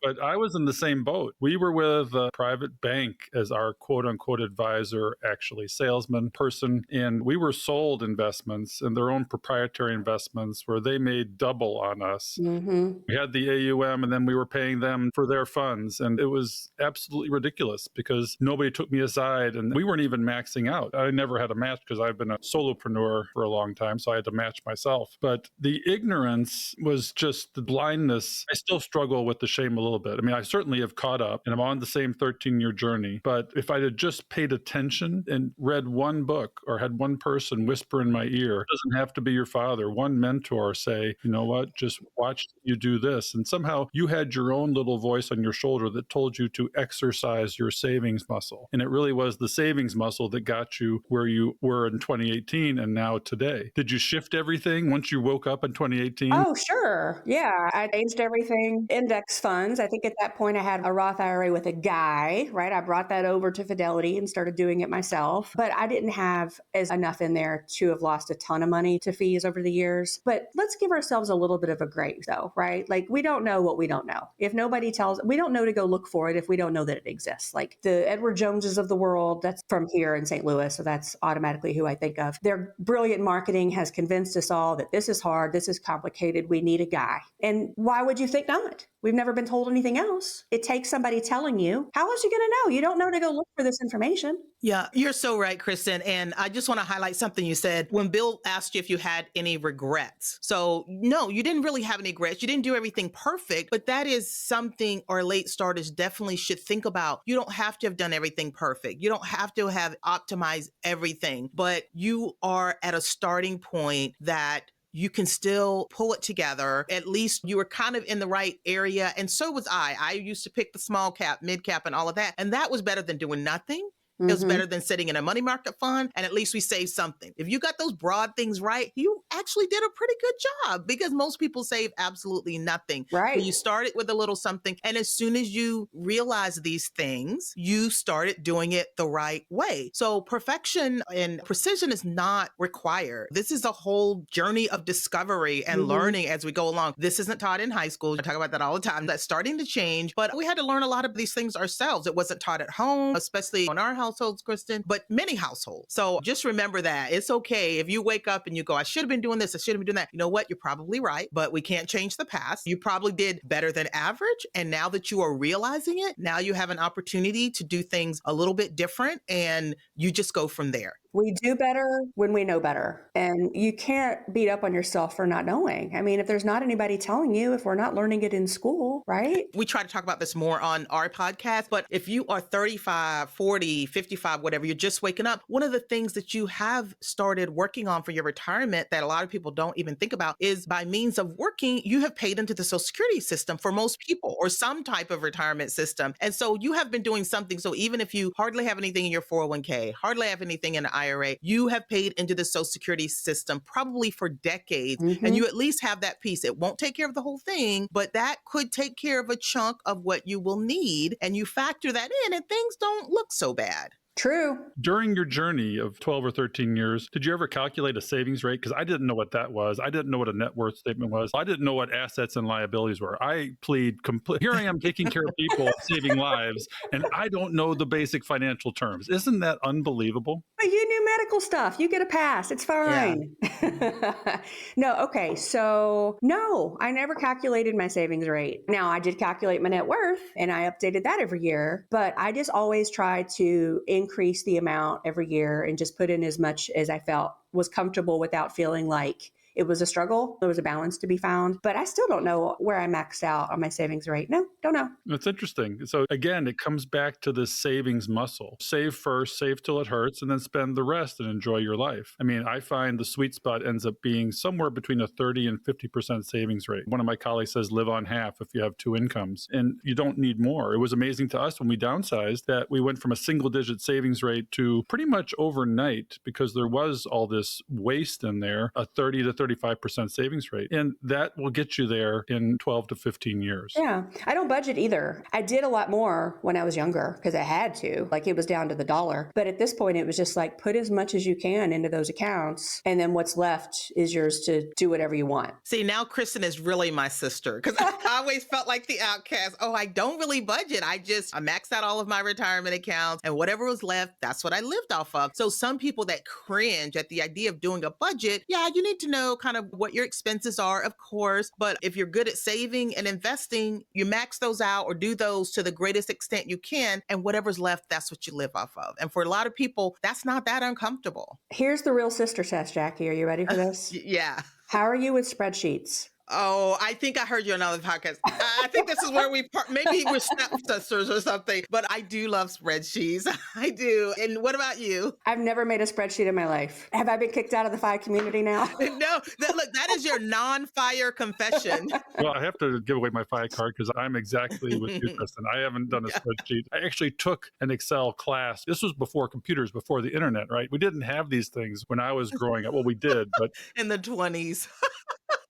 [SPEAKER 2] But I was in the same boat. We were with a private bank as our quote unquote advisor, actually salesman person. And we were sold investments and their own proprietary investments where they made double on us.
[SPEAKER 1] Mm-hmm.
[SPEAKER 2] We had the AUM and then we were paying them for their funds. And it was absolutely ridiculous because nobody took me aside and we weren't even maxing out. I never had a match because I've been a solopreneur for a long time. So I had to match myself. But the ignorance was just the blindness. I still struggle with the shame a little bit. I mean, I certainly have caught up and I'm on the same 13-year journey. But if I had just paid attention and read one book or had one person whisper in my ear, it doesn't have to be your father, one mentor say, you know what, just watch you do this. And somehow you had your own little voice on your shoulder that told you to exercise your savings muscle. And it really was the savings muscle that got you where you were in 2018 and now today. Did you shift everything once you woke up in 2018?
[SPEAKER 1] Oh, sure. Yeah. I changed everything. Index funds. I think at that point I had a Roth IRA with a guy, right? I brought that over to Fidelity and started doing it myself. But I didn't have enough in there to have lost a ton of money to fees over the years. But let's give ourselves a little bit of a grace though, right? Like we don't know what we don't know. If nobody tells, we don't know to go look for it if we don't know that it exists. Like the Edward Joneses of the world, that's from here in St. Louis. So that's automatically who I think of. Their brilliant marketing has convinced us all that this is hard, this is complicated, we need a guy. And why would you think not? We've never been told anything else. It takes somebody telling you. How else are you going to know? You don't know to go look for this information.
[SPEAKER 3] Yeah, you're so right, Kristen. And I just want to highlight something you said when Bill asked you if you had any regrets. So no, you didn't really have any regrets. You didn't do everything perfect, but that is something our late starters definitely should think about. You don't have to have done everything perfect. You don't have to have optimized everything, but you are at a starting point that you can still pull it together. At least you were kind of in the right area. And so was I. I used to pick the small cap, mid cap, and all of that. And that was better than doing nothing. It was better than sitting in a money market fund, and at least we saved something. If you got those broad things right, you actually did a pretty good job because most people save absolutely nothing.
[SPEAKER 1] Right.
[SPEAKER 3] So you started with a little something, and as soon as you realize these things, you started doing it the right way. So perfection and precision is not required. This is a whole journey of discovery and learning as we go along. This isn't taught in high school. I talk about that all the time. That's starting to change, but we had to learn a lot of these things ourselves. It wasn't taught at home, especially in our households, Kristen, but many households. So just remember that it's okay if you wake up and you go, I should have been doing this, I should have been doing that. You know what? You're probably right, but we can't change the past. You probably did better than average. And now that you are realizing it, now you have an opportunity to do things a little bit different and you just go from there.
[SPEAKER 1] We do better when we know better. And you can't beat up on yourself for not knowing. I mean, if there's not anybody telling you, if we're not learning it in school, right?
[SPEAKER 3] We try to talk about this more on our podcast, but if you are 35, 40, 55, whatever, you're just waking up, one of the things that you have started working on for your retirement that a lot of people don't even think about is by means of working, you have paid into the Social Security system for most people or some type of retirement system. And so you have been doing something. So even if you hardly have anything in your 401k, hardly have anything in an IRA, you have paid into the Social Security system probably for decades, and you at least have that piece. It won't take care of the whole thing, but that could take care of a chunk of what you will need, and you factor that in and things don't look so bad.
[SPEAKER 1] True.
[SPEAKER 2] During your journey of 12 or 13 years, did you ever calculate a savings rate? Because I didn't know what that was. I didn't know what a net worth statement was. I didn't know what assets and liabilities were. I plead complete. Here I am taking care of people, saving lives, and I don't know the basic financial terms. Isn't that unbelievable?
[SPEAKER 1] But you knew medical stuff. You get a pass. It's fine. Yeah. No, okay. So no, I never calculated my savings rate. Now I did calculate my net worth and I updated that every year, but I just always tried to increase the amount every year and just put in as much as I felt was comfortable without feeling like it was a struggle. There was a balance to be found, but I still don't know where I maxed out on my savings rate. No, don't know.
[SPEAKER 2] That's interesting. So again, it comes back to this savings muscle. Save first, save till it hurts, and then spend the rest and enjoy your life. I mean, I find the sweet spot ends up being somewhere between a 30 and 50% savings rate. One of my colleagues says live on half if you have two incomes, and you don't need more. It was amazing to us when we downsized that we went from a single digit savings rate to pretty much overnight, because there was all this waste in there, a 30 to 35% savings rate. And that will get you there in 12 to 15 years.
[SPEAKER 1] Yeah. I don't budget either. I did a lot more when I was younger because I had to. Like it was down to the dollar. But at this point, it was just like put as much as you can into those accounts. And then what's left is yours to do whatever you want.
[SPEAKER 3] See, now Kristen is really my sister because I always felt like the outcast. Oh, I don't really budget. I maxed out all of my retirement accounts and whatever was left, that's what I lived off of. So some people that cringe at the idea of doing a budget, yeah, you need to know kind of what your expenses are, of course. But if you're good at saving and investing, you max those out or do those to the greatest extent you can. And whatever's left, that's what you live off of. And for a lot of people, that's not that uncomfortable.
[SPEAKER 1] Here's the real sister test, Jackie. Are you ready for this?
[SPEAKER 3] Yeah.
[SPEAKER 1] How are you with spreadsheets?
[SPEAKER 3] Oh, I think I heard you on another podcast. I think this is where maybe we're stepsisters or something, but I do love spreadsheets. I do. And what about you?
[SPEAKER 1] I've never made a spreadsheet in my life. Have I been kicked out of the FI community now?
[SPEAKER 3] No, look, that is your non-fire confession.
[SPEAKER 2] Well, I have to give away my FI card because I'm exactly with you, Kristen. I haven't done a spreadsheet. I actually took an Excel class. This was before computers, before the internet, right? We didn't have these things when I was growing up. Well, we did, but
[SPEAKER 3] in the 20s.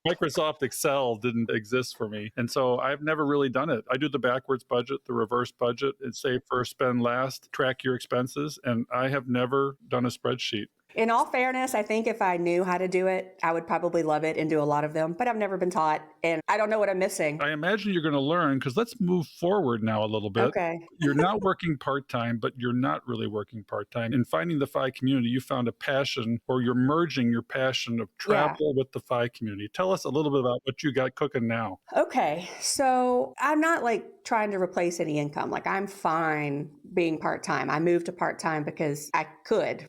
[SPEAKER 2] Microsoft Excel didn't exist for me. And so I've never really done it. I do the backwards budget, the reverse budget, and save first, spend last, track your expenses. And I have never done a spreadsheet.
[SPEAKER 1] In all fairness, I think if I knew how to do it, I would probably love it and do a lot of them, but I've never been taught and I don't know what I'm missing.
[SPEAKER 2] I imagine you're going to learn because let's move forward now a little bit.
[SPEAKER 1] Okay.
[SPEAKER 2] You're not working part-time, but you're not really working part-time. In finding the FI community, you found a passion or you're merging your passion of travel with the FI community. Tell us a little bit about what you got cooking now.
[SPEAKER 1] Okay. So I'm not like trying to replace any income. Like I'm fine being part-time. I moved to part-time because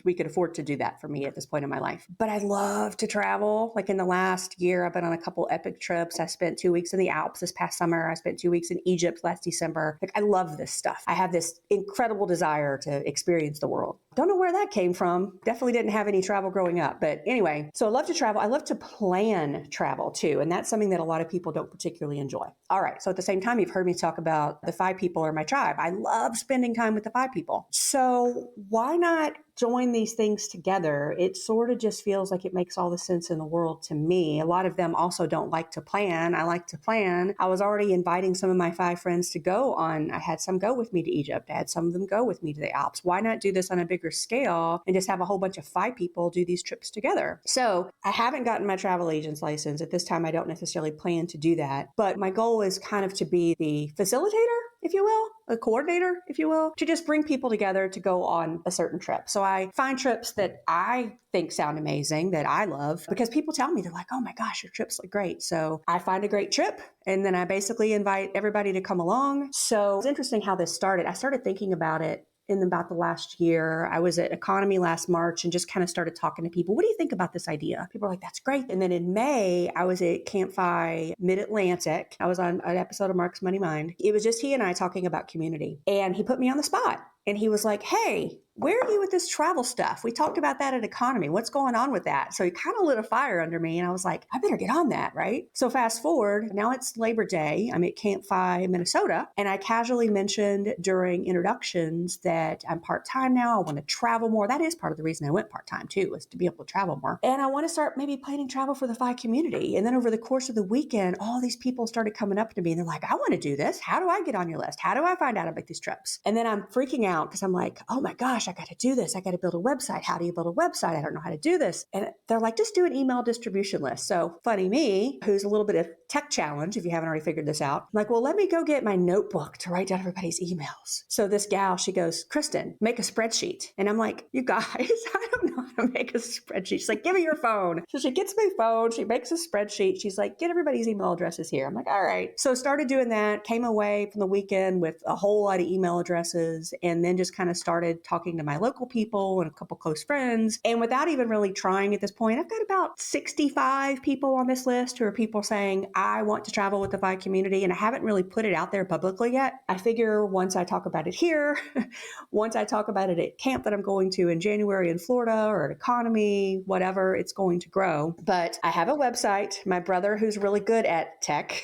[SPEAKER 1] we could afford to do that for me at this point in my life. But I love to travel. Like in the last year, I've been on a couple epic trips. I spent 2 weeks in the Alps this past summer. I spent 2 weeks in Egypt last December. Like I love this stuff. I have this incredible desire to experience the world. Don't know where that came from. Definitely didn't have any travel growing up. But anyway, so I love to travel. I love to plan travel too. And that's something that a lot of people don't particularly enjoy. All right. So at the same time, you've heard me talk about the FI people are my tribe. I love spending time with the FI people. So why not join these things together? It sort of just feels like it makes all the sense in the world to me. A lot of them also don't like to plan. I like to plan. I was already inviting some of my FI friends to go on. I had some go with me to Egypt. I had some of them go with me to the Alps. Why not do this on a bigger scale and just have a whole bunch of FI people do these trips together? So I haven't gotten my travel agent's license. At this time, I don't necessarily plan to do that. But my goal is kind of to be the facilitator, if you will, a coordinator, if you will, to just bring people together to go on a certain trip. So I find trips that I think sound amazing, that I love, because people tell me, they're like, oh my gosh, your trips look great. So I find a great trip and then I basically invite everybody to come along. So it's interesting how this started. I started thinking about it in about the last year. I was at Economy last March and just kind of started talking to people. What do you think about this idea? People are like, that's great. And then in May, I was at CUtFI Mid-Atlantic. I was on an episode of Mark's Money Mind. It was just he and I talking about community. And he put me on the spot. And he was like, hey, where are you with this travel stuff? We talked about that at Economy. What's going on with that? So he kind of lit a fire under me. And I was like, I better get on that, right? So fast forward, now it's Labor Day. I'm at CUtFI, Minnesota. And I casually mentioned during introductions that I'm part-time now. I want to travel more. That is part of the reason I went part-time too, was to be able to travel more. And I want to start maybe planning travel for the FI community. And then over the course of the weekend, all these people started coming up to me and they're like, I want to do this. How do I get on your list? How do I find out about these trips? And then I'm freaking out because I'm like, oh my gosh, I got to do this. I got to build a website. How do you build a website? I don't know how to do this. And they're like, just do an email distribution list. So funny me, who's a little bit of tech challenge, if you haven't already figured this out, I'm like, well, let me go get my notebook to write down everybody's emails. So this gal, she goes, Kristen, make a spreadsheet. And I'm like, you guys, I don't know how to make a spreadsheet. She's like, give me your phone. So she gets my phone. She makes a spreadsheet. She's like, get everybody's email addresses here. I'm like, all right. So started doing that, came away from the weekend with a whole lot of email addresses, and then just kind of started talking to my local people and a couple close friends. And without even really trying at this point, I've got about 65 people on this list who are people saying, I want to travel with the FI community, and I haven't really put it out there publicly yet. I figure once I talk about it here, once I talk about it at camp that I'm going to in January in Florida or at Economy, whatever, it's going to grow. But I have a website. My brother, who's really good at tech,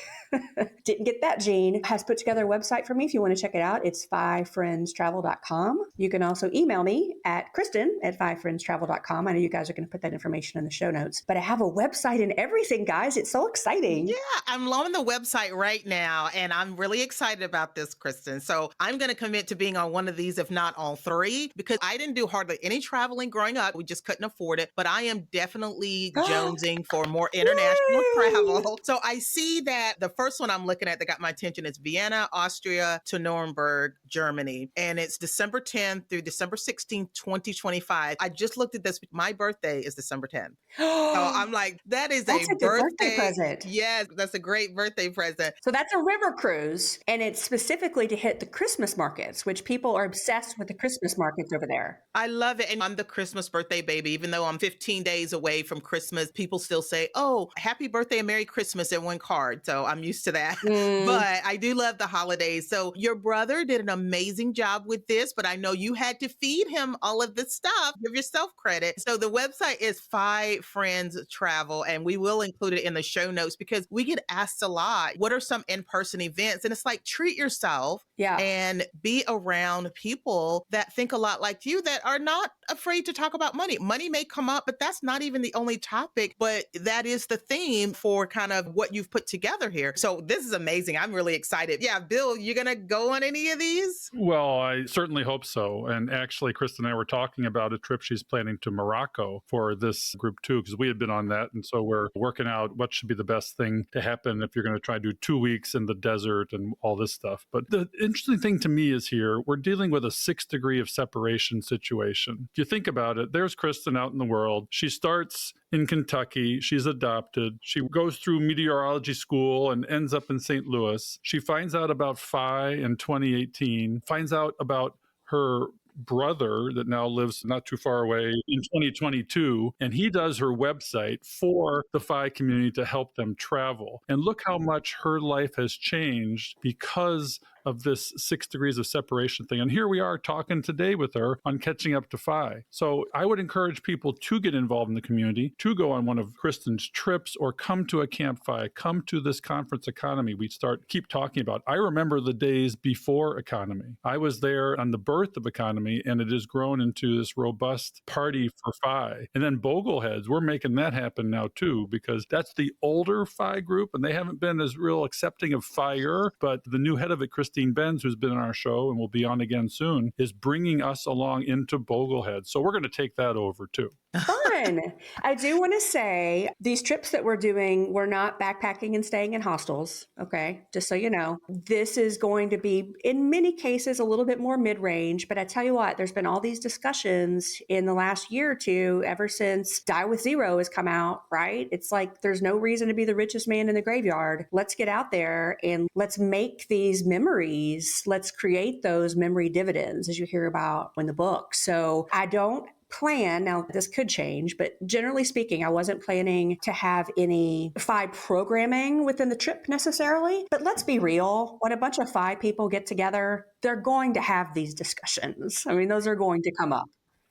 [SPEAKER 1] Didn't get that, Jean. Has put together a website for me if you want to check it out. It's FiFriendsTravel.com. You can also email me at Kristen@FiFriendsTravel.com. I know you guys are going to put that information in the show notes, but I have a website and everything, guys. It's so exciting.
[SPEAKER 3] Yeah, I'm on the website right now, and I'm really excited about this, Kristen. So I'm going to commit to being on one of these, if not all three, because I didn't do hardly any traveling growing up. We just couldn't afford it. But I am definitely jonesing for more international travel. So I see that the first one I'm looking at that got my attention is Vienna, Austria to Nuremberg, Germany. And it's December 10th through December 16th, 2025. I just looked at this. My birthday is December 10th. So I'm like, that is
[SPEAKER 1] That's a good birthday present.
[SPEAKER 3] Yes, that's a great birthday present.
[SPEAKER 1] So that's a river cruise, and it's specifically to hit the Christmas markets, which people are obsessed with the Christmas markets over there.
[SPEAKER 3] I love it. And I'm the Christmas birthday baby. Even though I'm 15 days away from Christmas, people still say, oh, happy birthday and Merry Christmas in one card. So I'm used to that. But I do love the holidays. So your brother did an amazing job with this, but I know you had to feed him all of this stuff. Give yourself credit. So the website is Fi Friends Travel, and we will include it in the show notes because we get asked a lot, what are some in-person events? And it's like, treat yourself and be around people that think a lot like you, that are not afraid to talk about money. Money may come up, but that's not even the only topic, but that is the theme for kind of what you've put together here. So this is amazing. I'm really excited. Yeah, Bill, you going to go on any of these?
[SPEAKER 2] Well, I certainly hope so. And actually, Kristen and I were talking about a trip she's planning to Morocco for this group too, because we had been on that. And so we're working out what should be the best thing to happen if you're going to try to do 2 weeks in the desert and all this stuff. But the interesting thing to me is here, we're dealing with a 6 degree of separation situation. If you think about it, there's Kristen out in the world. She starts in Kentucky. She's adopted. She goes through meteorology school and ends up in St. Louis. She finds out about FI in 2018, finds out about her brother that now lives not too far away in 2022, and he does her website for the FI community to help them travel. And look how much her life has changed because of this 6 degrees of separation thing. And here we are talking today with her on catching up to FI. So I would encourage people to get involved in the community, to go on one of Kristen's trips or come to a Camp FI, come to this conference economy we keep talking about. I remember the days before economy. I was there on the birth of economy, and it has grown into this robust party for FI. And then Bogleheads, we're making that happen now too, because that's the older FI group, and they haven't been as real accepting of fire, but the new head of it, Kristin Benz, who's been on our show and will be on again soon, is bringing us along into Boglehead. So we're going to take that over too.
[SPEAKER 1] Fun. I do want to say these trips that we're doing, we're not backpacking and staying in hostels. Okay. Just so you know, this is going to be in many cases a little bit more mid-range, but I tell you what, there's been all these discussions in the last year or two, ever since Die with Zero has come out, right? It's like, there's no reason to be the richest man in the graveyard. Let's get out there and let's make these memories. Let's create those memory dividends, as you hear about in the book. So I don't plan, now this could change, but generally speaking, I wasn't planning to have any FI programming within the trip necessarily. But let's be real, when a bunch of FI people get together, they're going to have these discussions. I mean, those are going to come up.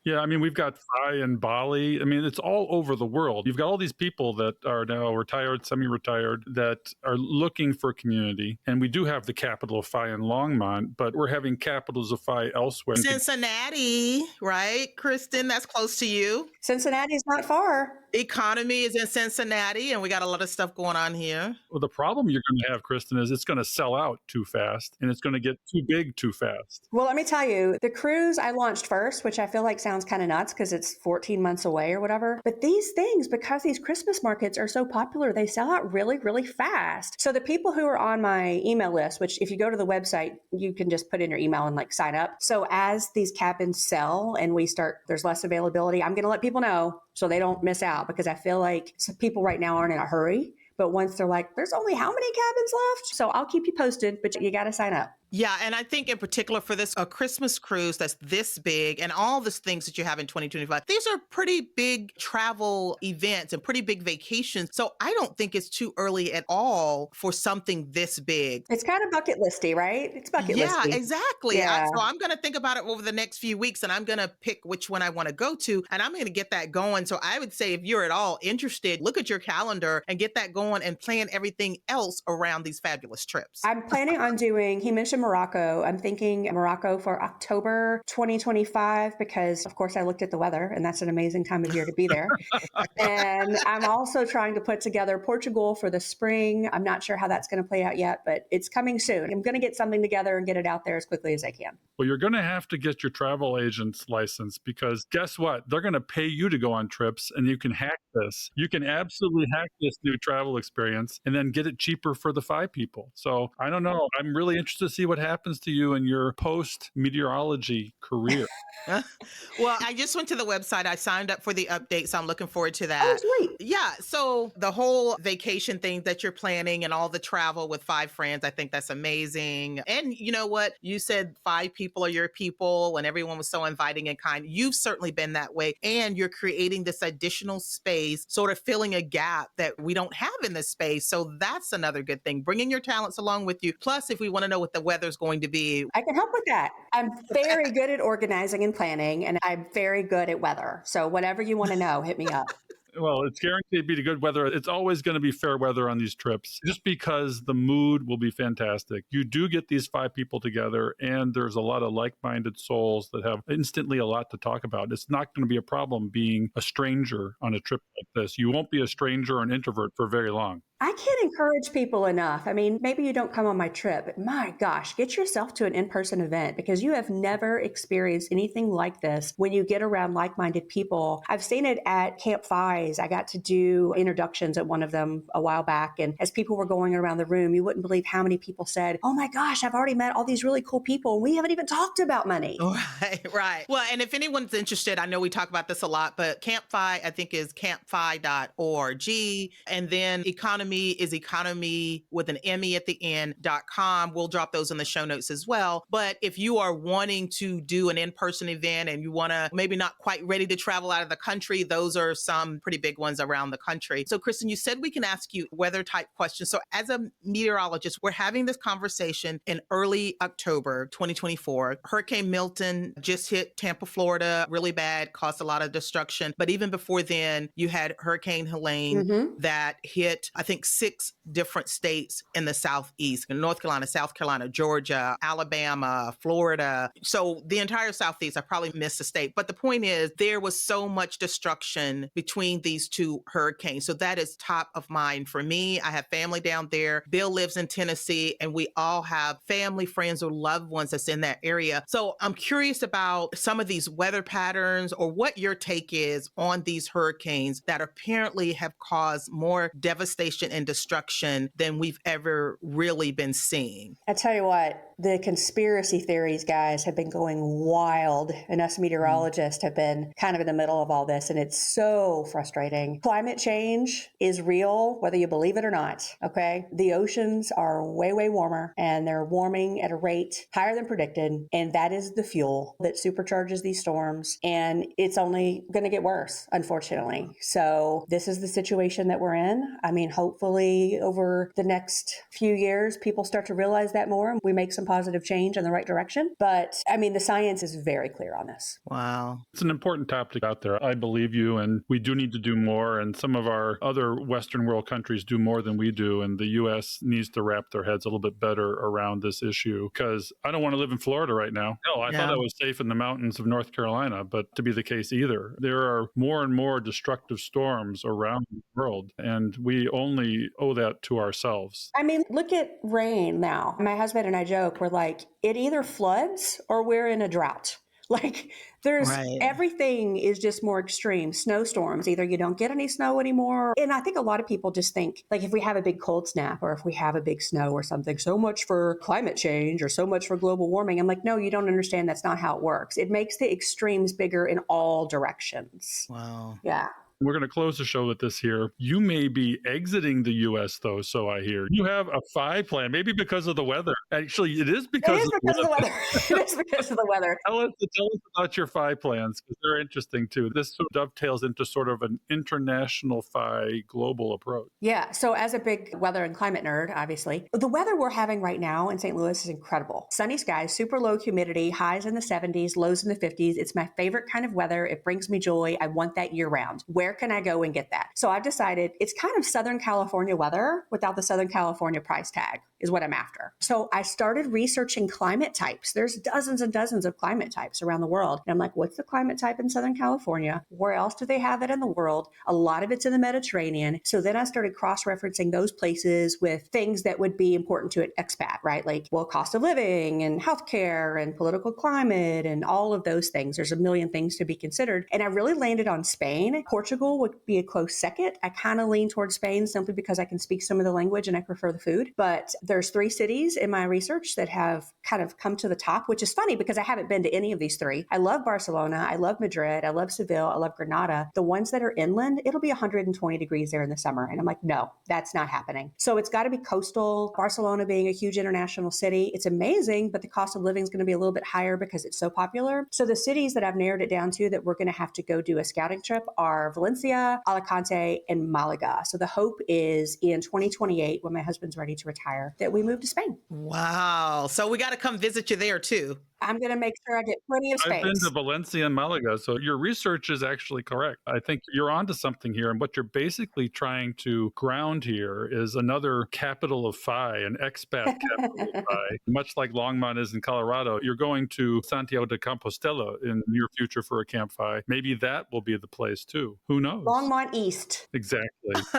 [SPEAKER 2] Yeah, I mean, we've got FI in Bali. I mean, it's all over the world. You've got all these people that are now retired, semi-retired, that are looking for community. And we do have the capital of FI in Longmont, but we're having capitals of FI elsewhere.
[SPEAKER 3] Cincinnati, right, Kristen? That's close to you.
[SPEAKER 1] Cincinnati's not far.
[SPEAKER 3] Economy is in Cincinnati, and we got a lot of stuff going on here.
[SPEAKER 2] Well, the problem you're going to have, Kristen, is it's going to sell out too fast, and it's going to get too big too fast.
[SPEAKER 1] Well, let me tell you, the cruise I launched first, which I feel like sounds kind of nuts because it's 14 months away or whatever. But these things, because these Christmas markets are so popular, they sell out really, really fast. So the people who are on my email list, which if you go to the website, you can just put in your email and like sign up. So as these cabins sell and there's less availability, I'm going to let people know so they don't miss out, because I feel like some people right now aren't in a hurry. But once they're like, there's only how many cabins left? So I'll keep you posted, but you got to sign up.
[SPEAKER 3] Yeah, and I think in particular for this a Christmas cruise that's this big and all the things that you have in 2025, these are pretty big travel events and pretty big vacations. So I don't think it's too early at all for something this big.
[SPEAKER 1] It's kind of bucket listy, right? It's bucket
[SPEAKER 3] Yeah,
[SPEAKER 1] listy.
[SPEAKER 3] exactly.
[SPEAKER 1] Yeah.
[SPEAKER 3] So I'm going to think about it over the next few weeks and I'm going to pick which one I want to go to and I'm going to get that going. So I would say if you're at all interested, look at your calendar and get that going and plan everything else around these fabulous trips.
[SPEAKER 1] I'm planning on doing, he mentioned Morocco. I'm thinking Morocco for October 2025 because, of course, I looked at the weather and that's an amazing time of year to be there. And I'm also trying to put together Portugal for the spring. I'm not sure how that's going to play out yet, but it's coming soon. I'm going to get something together and get it out there as quickly as I can.
[SPEAKER 2] Well, you're going to have to get your travel agent's license because guess what? They're going to pay you to go on trips and you can hack this. You can absolutely hack this new travel experience and then get it cheaper for the 5 people. So I don't know. I'm really interested to see what happens to you in your post-meteorology career.
[SPEAKER 3] Well, I just went to the website. I signed up for the update, so I'm looking forward to that.
[SPEAKER 1] Oh, sweet.
[SPEAKER 3] Yeah. So the whole vacation thing that you're planning and all the travel with 5 friends, I think that's amazing. And you know what? You said 5 people are your people and everyone was so inviting and kind. You've certainly been that way. And you're creating this additional space, sort of filling a gap that we don't have in this space. So that's another good thing. Bringing your talents along with you. Plus, if we want to know what the weather's going to be.
[SPEAKER 1] I can help with that. I'm very good at organizing and planning, and I'm very good at weather. So whatever you want to know, hit me up.
[SPEAKER 2] Well, it's guaranteed to be the good weather. It's always going to be fair weather on these trips just because the mood will be fantastic. You do get these 5 people together and there's a lot of like-minded souls that have instantly a lot to talk about. It's not going to be a problem being a stranger on a trip like this. You won't be a stranger or an introvert for very long.
[SPEAKER 1] I can't encourage people enough. I mean, maybe you don't come on my trip, but my gosh, get yourself to an in-person event because you have never experienced anything like this when you get around like-minded people. I've seen it at CUtFIs. I got to do introductions at one of them a while back. And as people were going around the room, you wouldn't believe how many people said, oh my gosh, I've already met all these really cool people. And we haven't even talked about money.
[SPEAKER 3] Right. Well, and if anyone's interested, I know we talk about this a lot, but CUtFI, I think is CUtFI.org. And then economy is economy with an ME at the end.com. We'll drop those in the show notes as well. But if you are wanting to do an in-person event and you want to maybe not quite ready to travel out of the country, those are some pretty big ones around the country. So Kristen, you said we can ask you weather type questions. So as a meteorologist, we're having this conversation in early October 2024. Hurricane Milton just hit Tampa, Florida, really bad, caused a lot of destruction. But even before then, you had Hurricane Helene that hit, I think, 6 different states in the Southeast, North Carolina, South Carolina, Georgia, Alabama, Florida. So the entire Southeast, I probably missed a state. But the point is, there was so much destruction between these 2 hurricanes. So that is top of mind for me. I have family down there. Bill lives in Tennessee, and we all have family, friends, or loved ones that's in that area. So I'm curious about some of these weather patterns or what your take is on these hurricanes that apparently have caused more devastation and destruction than we've ever really been seeing.
[SPEAKER 1] I tell you what, the conspiracy theories, guys, have been going wild, and us meteorologists have been kind of in the middle of all this, and it's so frustrating. Climate change is real, whether you believe it or not, okay? The oceans are way, way warmer, and they're warming at a rate higher than predicted, and that is the fuel that supercharges these storms, and it's only going to get worse, unfortunately. So this is the situation that we're in. I mean, hopefully over the next few years, people start to realize that more and we make some positive change in the right direction. But I mean, the science is very clear on this.
[SPEAKER 3] Wow.
[SPEAKER 2] It's an important topic out there. I believe you, and we do need to do more. And some of our other Western world countries do more than we do. And the U.S. needs to wrap their heads a little bit better around this issue because I don't want to live in Florida right now. No, I thought I was safe in the mountains of North Carolina, but to be the case either. There are more and more destructive storms around the world, and we only owe that to ourselves.
[SPEAKER 1] I mean, look at rain now. My husband and I joke, we're like, it either floods or we're in a drought. Like there's everything is just more extreme. Snowstorms, either you don't get any snow anymore. And I think a lot of people just think like if we have a big cold snap or if we have a big snow or something, so much for climate change or so much for global warming. I'm like, no, you don't understand. That's not how it works. It makes the extremes bigger in all directions.
[SPEAKER 3] Wow.
[SPEAKER 1] Yeah.
[SPEAKER 2] We're going to close the show with this here. You may be exiting the U.S., though, so I hear. You have a FI plan, maybe because of the weather. Actually, it is because
[SPEAKER 1] of the weather. It is because of the weather.
[SPEAKER 2] Tell us about your FI plans, because they're interesting, too. This sort of dovetails into sort of an international FI global approach.
[SPEAKER 1] Yeah. So as a big weather and climate nerd, obviously, the weather we're having right now in St. Louis is incredible. Sunny skies, super low humidity, highs in the 70s, lows in the 50s. It's my favorite kind of weather. It brings me joy. I want that year round. Where can I go and get that? So I've decided it's kind of Southern California weather without the Southern California price tag is what I'm after. So I started researching climate types. There's dozens and dozens of climate types around the world. And I'm like, what's the climate type in Southern California? Where else do they have it in the world? A lot of it's in the Mediterranean. So then I started cross-referencing those places with things that would be important to an expat, right? Like, well, cost of living and healthcare and political climate and all of those things. There's a million things to be considered. And I really landed on Spain. Portugal would be a close second. I kind of lean towards Spain simply because I can speak some of the language and I prefer the food. But there's 3 cities in my research that have kind of come to the top, which is funny because I haven't been to any of these 3. I love Barcelona. I love Madrid. I love Seville. I love Granada. The ones that are inland, it'll be 120 degrees there in the summer. And I'm like, no, that's not happening. So it's got to be coastal. Barcelona being a huge international city, it's amazing, but the cost of living is going to be a little bit higher because it's so popular. So the cities that I've narrowed it down to that we're going to have to go do a scouting trip are Valencia, Alicante, and Malaga. So the hope is in 2028, when my husband's ready to retire, that we move to Spain.
[SPEAKER 3] Wow. So we got to come visit you there too.
[SPEAKER 1] I'm going to make sure I get plenty of space.
[SPEAKER 2] I've been to Valencia and Malaga, so your research is actually correct. I think you're onto something here. And what you're basically trying to ground here is another capital of FI, an expat capital of FI. Much like Longmont is in Colorado, you're going to Santiago de Compostela in the near future for a Camp FI. Maybe that will be the place too. Who knows?
[SPEAKER 1] Longmont East.
[SPEAKER 2] Exactly.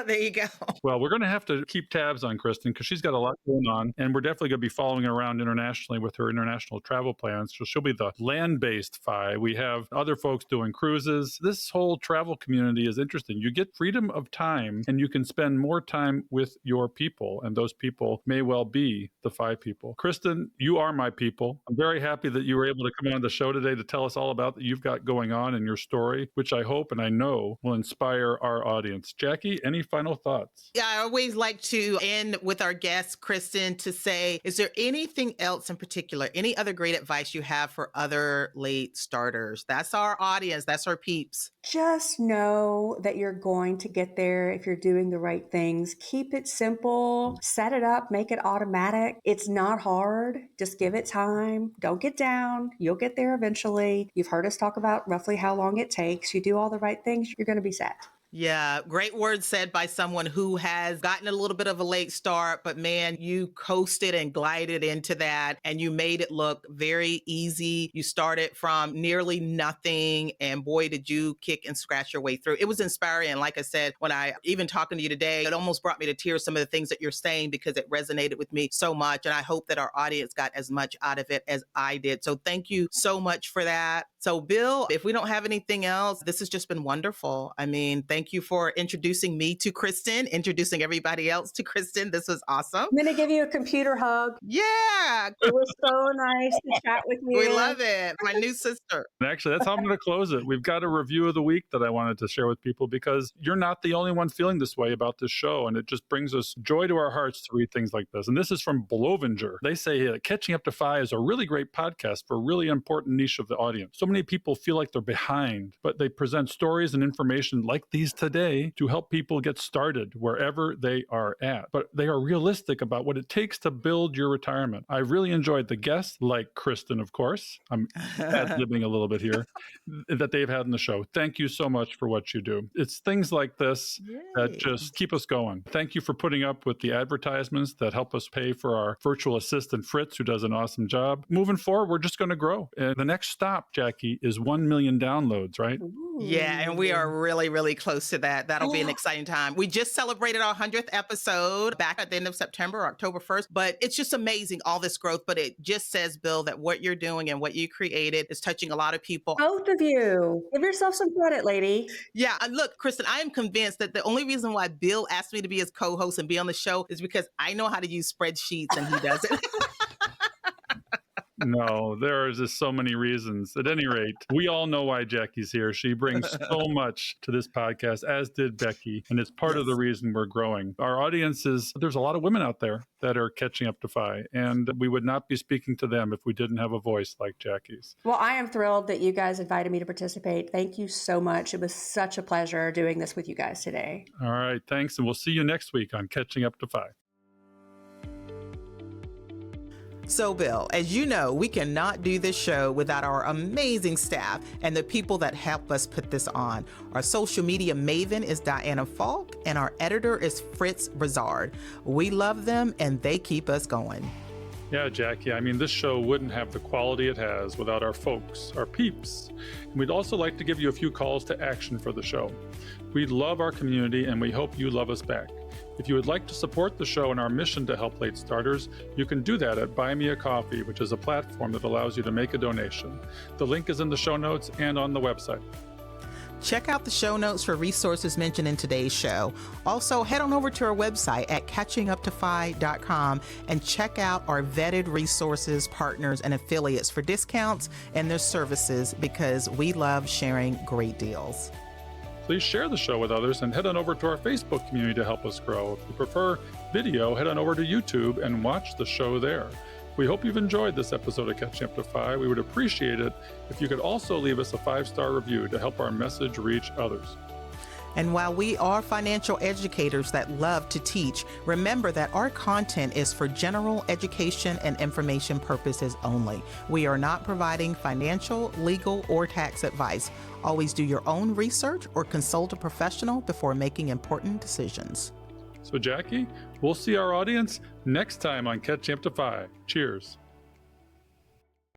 [SPEAKER 3] There you go.
[SPEAKER 2] Well, we're going to have to keep tabs on Kristin because she's got a lot going on. And we're definitely going to be following her around internationally with her international travel plans. So she'll be the land-based FI. We have other folks doing cruises. This whole travel community is interesting. You get freedom of time and you can spend more time with your people. And those people may well be the FI people. Kristin, you are my people. I'm very happy that you were able to come on the show today to tell us all about that you've got going on in your story, which I hope and I know will inspire our audience. Jackie, any final thoughts?
[SPEAKER 3] Yeah, I always like to end with our guest, Kristin, to say, is there anything else in particular, any other great advice you have for other late starters? That's our audience. That's our peeps.
[SPEAKER 1] Just know that you're going to get there if you're doing the right things. Keep it simple. Set it up. Make it automatic. It's not hard. Just give it time. Don't get down. You'll get there eventually. You've heard us talk about roughly how long it takes. You do all the right things, you're going to be set.
[SPEAKER 3] Yeah, great words said by someone who has gotten a little bit of a late start, but man, you coasted and glided into that and you made it look very easy. You started from nearly nothing and boy, did you kick and scratch your way through. It was inspiring. And like I said, when I even talking to you today, it almost brought me to tears, some of the things that you're saying, because it resonated with me so much. And I hope that our audience got as much out of it as I did. So thank you so much for that. So Bill, if we don't have anything else, this has just been wonderful. I mean, thank you for introducing me to Kristin, introducing everybody else to Kristin. This was awesome.
[SPEAKER 1] I'm going to give you a computer hug.
[SPEAKER 3] Yeah.
[SPEAKER 1] It was so nice to chat with you.
[SPEAKER 3] We love it. My new sister.
[SPEAKER 2] And actually, that's how I'm going to close it. We've got a review of the week that I wanted to share with people because you're not the only one feeling this way about this show. And it just brings us joy to our hearts to read things like this. And this is from Blovinger. They say Catching Up to FI is a really great podcast for a really important niche of the audience. So many people feel like they're behind, but they present stories and information like these today to help people get started wherever they are at. But they are realistic about what it takes to build your retirement. I really enjoyed the guests, like Kristin, of course. I'm ad-libbing a little bit here, that they've had in the show. Thank you so much for what you do. It's things like this that just keep us going. Thank you for putting up with the advertisements that help us pay for our virtual assistant, Fritz, who does an awesome job. Moving forward, we're just going to grow. And the next stop, Jackie, is 1 million downloads, right?
[SPEAKER 1] Ooh.
[SPEAKER 3] Yeah, and we are really, really close to that. That'll be an exciting time. We just celebrated our 100th episode back at the end of September, October 1st, but it's just amazing, all this growth. But it just says, Bill, that what you're doing and what you created is touching a lot of people.
[SPEAKER 1] Both of you. Give yourself some credit, lady.
[SPEAKER 3] Yeah, and look, Kristin, I am convinced that the only reason why Bill asked me to be his co-host and be on the show is because I know how to use spreadsheets and he doesn't.
[SPEAKER 2] No, there are just so many reasons. At any rate, we all know why Jackie's here. She brings so much to this podcast, as did Becky, and it's part of the reason we're growing. Our audience there's a lot of women out there that are catching up to FI, and we would not be speaking to them if we didn't have a voice like Jackie's.
[SPEAKER 1] Well, I am thrilled that you guys invited me to participate. Thank you so much. It was such a pleasure doing this with you guys today.
[SPEAKER 2] All right, thanks, and we'll see you next week on Catching Up to FI.
[SPEAKER 3] So, Bill, as you know, we cannot do this show without our amazing staff and the people that help us put this on. Our social media maven is Diana Falk, and our editor is Fritz Brazard. We love them, and they keep us going.
[SPEAKER 2] Yeah, Jackie, I mean, this show wouldn't have the quality it has without our folks, our peeps. And we'd also like to give you a few calls to action for the show. We love our community, and we hope you love us back. If you would like to support the show and our mission to help late starters, you can do that at Buy Me a Coffee, which is a platform that allows you to make a donation. The link is in the show notes and on the website.
[SPEAKER 3] Check out the show notes for resources mentioned in today's show. Also, head on over to our website at catchinguptofi.com and check out our vetted resources, partners, and affiliates for discounts and their services, because we love sharing great deals.
[SPEAKER 2] Please share the show with others and head on over to our Facebook community to help us grow. If you prefer video, head on over to YouTube and watch the show there. We hope you've enjoyed this episode of Catching Up to FI. We would appreciate it if you could also leave us a 5-star review to help our message reach others.
[SPEAKER 3] And while we are financial educators that love to teach, remember that our content is for general education and information purposes only. We are not providing financial, legal, or tax advice. Always do your own research or consult a professional before making important decisions.
[SPEAKER 2] So, Jackie, we'll see our audience next time on Catching Up to FI. Cheers.